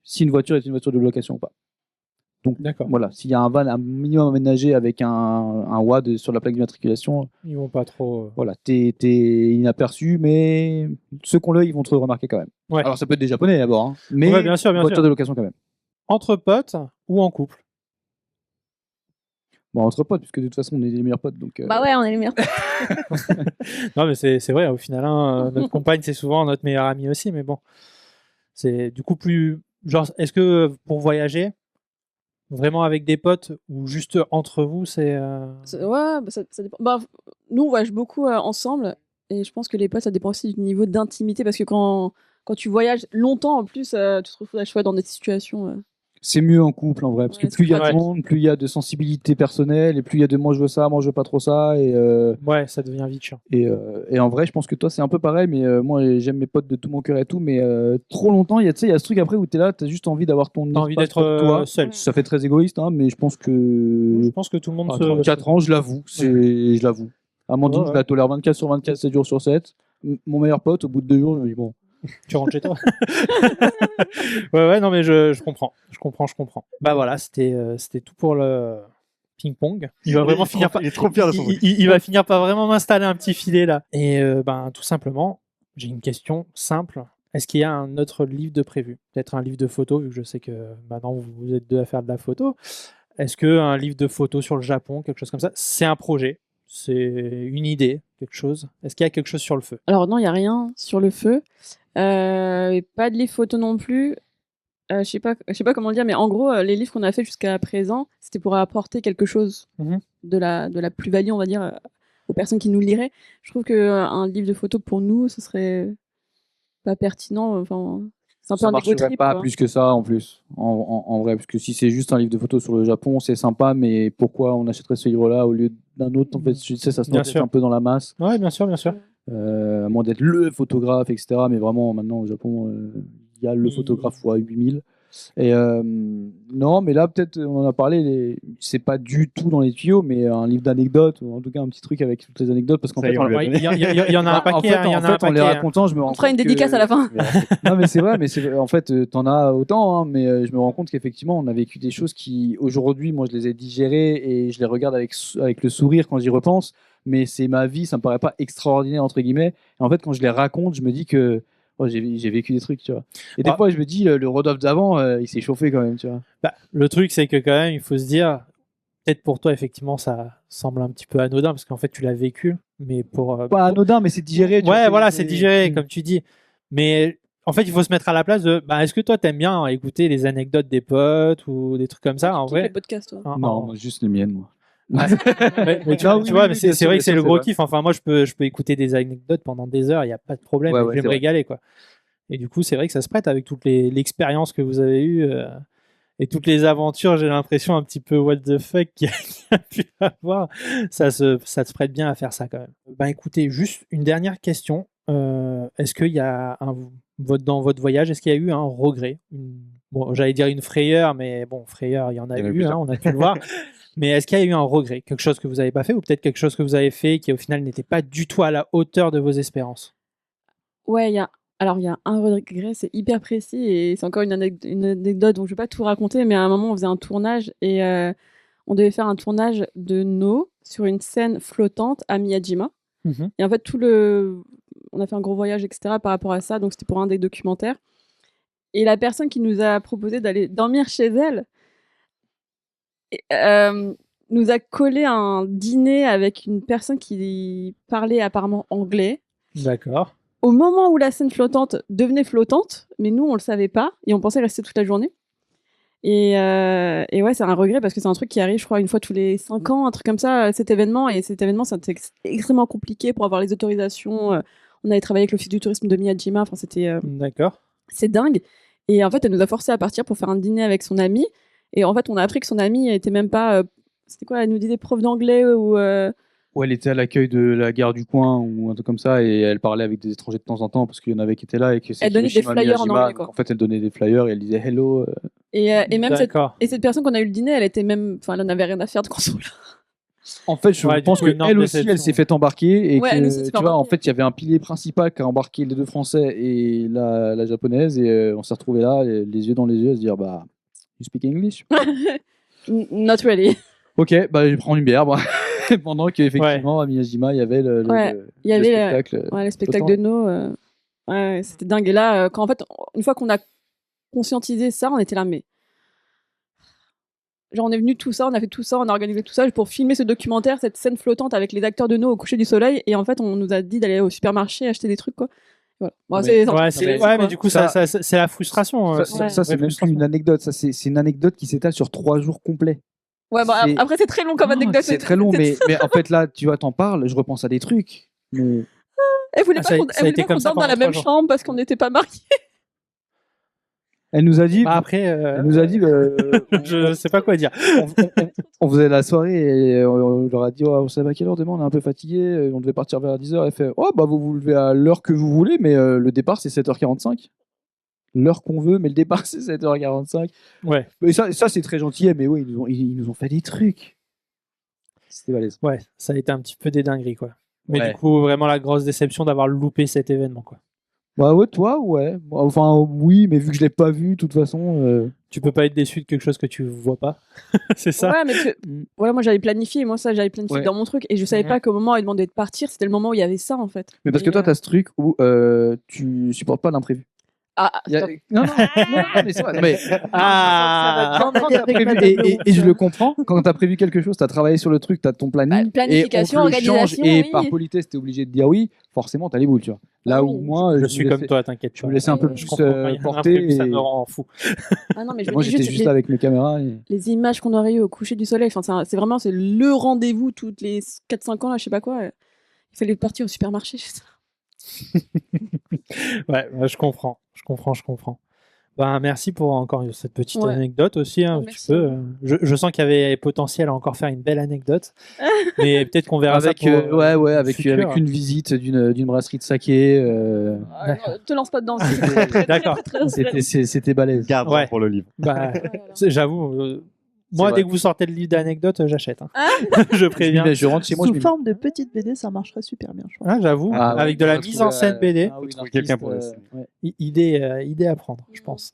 si une voiture est une voiture de location ou pas. Donc D'accord. voilà, s'il y a un van un minimum aménagé avec un wa sur la plaque d'immatriculation, Ils vont pas trop. voilà, t'es inaperçu, mais ceux qui ont l'œil, ils vont te remarquer quand même. Ouais. Alors ça peut être des Japonais d'abord, hein, mais Ouais, bien sûr, voiture de location quand même. Entre potes ou en couple? Bon, entre potes, puisque de toute façon, on est les meilleurs potes. Donc, Bah ouais, on est les meilleurs. Non, mais c'est vrai, au final, hein, notre compagne, c'est souvent notre meilleur ami aussi, mais bon. C'est du coup plus. Genre, est-ce que pour voyager, vraiment avec des potes ou juste entre vous, c'est. Ouais, bah, ça dépend. Bah, nous, on voyage beaucoup ensemble. Et je pense que les potes, ça dépend aussi du niveau d'intimité. Parce que quand tu voyages longtemps, en plus, tu te retrouves à chaque fois dans des situations. c'est mieux en couple en vrai, parce Ouais, que plus il y a de c'est pratique. monde, plus il y a de sensibilité personnelle, et plus il y a de moi je veux ça, moi je veux pas trop ça. Ouais, ça devient vite chiant. Et en vrai, je pense que toi c'est un peu pareil, mais moi j'aime mes potes de tout mon cœur et tout, mais trop longtemps, il y a ce truc après où t'es là, t'as juste envie d'avoir ton T'as envie espace d'être pour toi. seul. Ça fait très égoïste, hein, mais je pense que. Je pense que tout le monde À se. 34 ans, je l'avoue, je l'avoue. Amandine, Ouais, je la tolère 24 sur 24, 7 jours sur 7. Mon meilleur pote, au bout de 2 jours, je me dis bon. Tu rentres chez toi. Ouais, non, mais je comprends. Je comprends. Bah voilà, c'était tout pour le ping-pong. Il va vraiment finir par. Il est trop fier de son truc. Il va finir par vraiment m'installer un petit filet là. Et ben tout simplement, j'ai une question simple. Est-ce qu'il y a un autre livre de prévu? Peut-être un livre de photos, vu que je sais que maintenant vous êtes deux à faire de la photo. Est-ce qu'un livre de photos sur le Japon, quelque chose comme ça, c'est un projet? C'est une idée, quelque chose? Est-ce qu'il y a quelque chose sur le feu? Alors non, il n'y a rien sur le feu. Et pas de livres photos non plus. Je sais pas comment le dire, mais en gros, les livres qu'on a fait jusqu'à présent, c'était pour apporter quelque chose Mhm. de la plus-value, on va dire, aux personnes qui nous liraient. Je trouve que un livre de photos pour nous, ce serait pas pertinent. Enfin, c'est un peu Ça un marcherait dégo trip, pas quoi. plus que ça en plus, en vrai, parce que si c'est juste un livre de photos sur le Japon, c'est sympa, mais pourquoi on achèterait ce livre-là au lieu d'un autre? En fait, tu sais, ça se Bien note sûr. un peu dans la masse, Ouais, bien sûr, bien sûr. à moins d'être le photographe, etc. Mais vraiment, maintenant au Japon, il y a le photographe fois 8000. Et non, mais là, peut-être, on en a parlé, c'est pas du tout dans les tuyaux, mais un livre d'anecdotes, ou en tout cas un petit truc avec toutes les anecdotes, parce qu'en Ça fait, y est, on lui a Ouais, donné. il y en a un en paquet. fait, hein, il y en a un en les paquet, hein. racontant, je me rends On fera une compte dédicace que- à la fin. Non, mais c'est vrai, en fait, t'en as autant, hein, mais je me rends compte qu'effectivement, on a vécu des choses qui, aujourd'hui, moi, je les ai digérées et je les regarde avec le sourire quand j'y repense, mais c'est ma vie, ça me paraît pas extraordinaire, entre guillemets. Et en fait, quand je les raconte, je me dis que oh, j'ai vécu des trucs, tu vois. Et des Ah. fois, je me dis, le Rodolphe d'avant, il s'est chauffé quand même, tu vois. Bah, le truc, c'est que quand même, il faut se dire, peut-être pour toi, effectivement, ça semble un petit peu anodin parce qu'en fait, tu l'as vécu, mais pour. Pas anodin, mais c'est digéré. tu Ouais, vois, voilà, c'est digéré, comme tu dis. Mais en fait, il faut se mettre à la place de. Bah, est-ce que toi, t'aimes bien écouter les anecdotes des potes ou des trucs comme ça, en Qui kiffe les vrai? podcasts, toi Non, moi, juste les miennes, moi. Mais tu Non, vois, oui, tu vois, oui, mais oui, c'est bien sûr, vrai bien que c'est sûr, le c'est gros vrai. kiff. Enfin, moi, je peux écouter des anecdotes pendant des heures, il n'y a pas de problème. Ouais, et ouais, je vais c'est me vrai. régaler, quoi. Et du coup, c'est vrai que ça se prête avec toute l'expérience que vous avez eue et toutes les aventures, j'ai l'impression un petit peu what the fuck qu'il y a pu avoir. Ça se prête bien à faire ça quand même. Ben écoutez, juste une dernière question. Est-ce qu'il y a dans votre voyage, est-ce qu'il y a eu un regret? Bon, j'allais dire une frayeur, mais bon, frayeur, il y en a Il y en a eu eu, plusieurs. hein, on a pu le voir. Mais est-ce qu'il y a eu un regret? Quelque chose que vous n'avez pas fait ou peut-être quelque chose que vous avez fait qui au final n'était pas du tout à la hauteur de vos espérances? Ouais, il y a un regret, c'est hyper précis et c'est encore une anecdote, donc je vais pas tout raconter, mais à un moment, on faisait un tournage et on devait faire un tournage de No sur une scène flottante à Miyajima. Mhm. Et en fait, on a fait un gros voyage, etc. par rapport à ça, donc c'était pour un des documentaires. Et la personne qui nous a proposé d'aller dormir chez elle nous a collé un dîner avec une personne qui parlait apparemment anglais. D'accord. Au moment où la scène flottante devenait flottante, mais nous, on le savait pas, et on pensait rester toute la journée. Et ouais, c'est un regret parce que c'est un truc qui arrive, je crois, une fois tous les 5 ans, un truc comme ça, cet événement. Et cet événement, c'était extrêmement compliqué pour avoir les autorisations. On avait travaillé avec l'Office du tourisme de Miyajima, enfin, D'accord. c'est dingue. Et en fait, elle nous a forcé à partir pour faire un dîner avec son ami. Et en fait, on a appris que son ami était même pas. C'était quoi? Elle nous disait prof d'anglais ou. où elle était à l'accueil de la gare du coin ou un truc comme ça, et elle parlait avec des étrangers de temps en temps parce qu'il y en avait qui étaient là et que Elle donnait des Hiroshima flyers en Miyajima. anglais, quoi. En fait, elle donnait des flyers et elle disait hello. Et même D'accord. cette personne qu'on a eu le dîner, elle était même, enfin, elle en avait rien à faire de console. En fait, je Ouais, du pense coup, que énorme elle aussi, elle déception. s'est fait embarquer et Ouais, que elle aussi s'est fait tu vois, en embarquer. fait, il y avait un pilier principal qui a embarqué les deux Français et la japonaise, et on s'est retrouvés là, les yeux dans les yeux, à se dire bah, you speak English? Not really. Ok, bah je vais prendre une bière. Moi. Pendant qu'effectivement à Miyajima, il y avait le Il y avait spectacle. le spectacle de No. Ouais, c'était dingue. Et là, quand en fait, une fois qu'on a conscientisé ça, on était là, mais genre on est venu tout ça, on a fait tout ça, on a organisé tout ça pour filmer ce documentaire, cette scène flottante avec les acteurs de No au coucher du soleil. Et en fait, on nous a dit d'aller au supermarché acheter des trucs, quoi. Voilà. Bon, Mais- Mais du coup, Ça- c'est la frustration. Ça, c'est même plus une anecdote. Ça, c'est une anecdote qui s'étale sur 3 jours complets. Ouais, bah, C'est- après, c'est très long comme anecdote. C'est très long, mais en fait, là, tu vois, t'en parles, je repense à des trucs. Mais... Elle voulait Ah, pas ça a- qu'on ça a été comme ça dorme dans la pendant même 3 jours. chambre parce qu'on n'était pas mariés. Elle nous a dit, Bah, après, elle nous a dit je sais pas quoi dire. on faisait la soirée et on leur a dit, oh, vous savez à quelle heure demain, on est un peu fatigué, on devait partir vers 10h. Elle fait, oh, bah vous vous levez à l'heure que vous voulez, mais le départ, c'est 7h45. L'heure qu'on veut, mais le départ, c'est 7h45. Ouais. Et ça c'est très gentil, mais oui, ils nous ont fait des trucs. C'était balèze. Ouais, ça a été un petit peu des dingueries, quoi. Mais Ouais. du coup, vraiment la grosse déception d'avoir loupé cet événement, quoi. Bah ouais, toi, ouais. Enfin, oui, mais vu que je l'ai pas vu, de toute façon. Tu peux pas être déçu de quelque chose que tu vois pas. C'est ça. Ouais, mais voilà, moi j'avais planifié, j'avais planifié Ouais. dans mon truc et je savais Mhm. pas qu'au moment où il demandait de partir, c'était le moment où il y avait ça en fait. Mais parce que Et, toi, t'as ce truc où tu supportes pas l'imprévu. Ah, Il y a- stop. Non, mais c'est vrai. Mais Ah, quand t'as prévu, et je le comprends, quand t'as prévu quelque chose, t'as travaillé sur le truc, t'as ton planning, Bah, planification, et on te le change, organisation, et oui. par politesse, t'es obligé de dire oui, forcément, t'as les boules, tu vois. Là Ah où oui. moi, je suis me comme laissais- toi, t'inquiète. je me laissais un peu Oui, plus Je comprends quand il y a un porter. imprévu, ça Et... me rend fou. Ah non, mais je me Moi, dis j'étais juste les, là avec mes caméras. les images qu'on aurait eues au coucher du soleil, enfin, c'est vraiment c'est le rendez-vous toutes les 4-5 ans, là, je sais pas quoi. Il fallait partir au supermarché. Ouais, je comprends. Ben, merci pour encore cette petite Ouais. anecdote aussi, un Oh, petit merci. peu. Je sens qu'il y avait potentiel à encore faire une belle anecdote. Mais peut-être qu'on verra Avec, ça pour, ouais, le avec futur. une visite d'une brasserie de saké. Ah, non, te lance pas dedans. D'accord. C'était balèze. Garde Ouais. pour le livre. Bah, Oh là là. j'avoue, moi, vrai. dès que vous sortez le livre d'anecdotes, j'achète. Hein. je préviens. Je rentre chez moi, je Sous m'y mets. forme de petite BD, ça marcherait super bien, je pense. Ah, j'avoue, Ah ouais, avec de la faut mise en scène BD, Ah oui, Faut trouver quelqu'un pour l'artiste, dessiner. ouais. idée à prendre, je pense.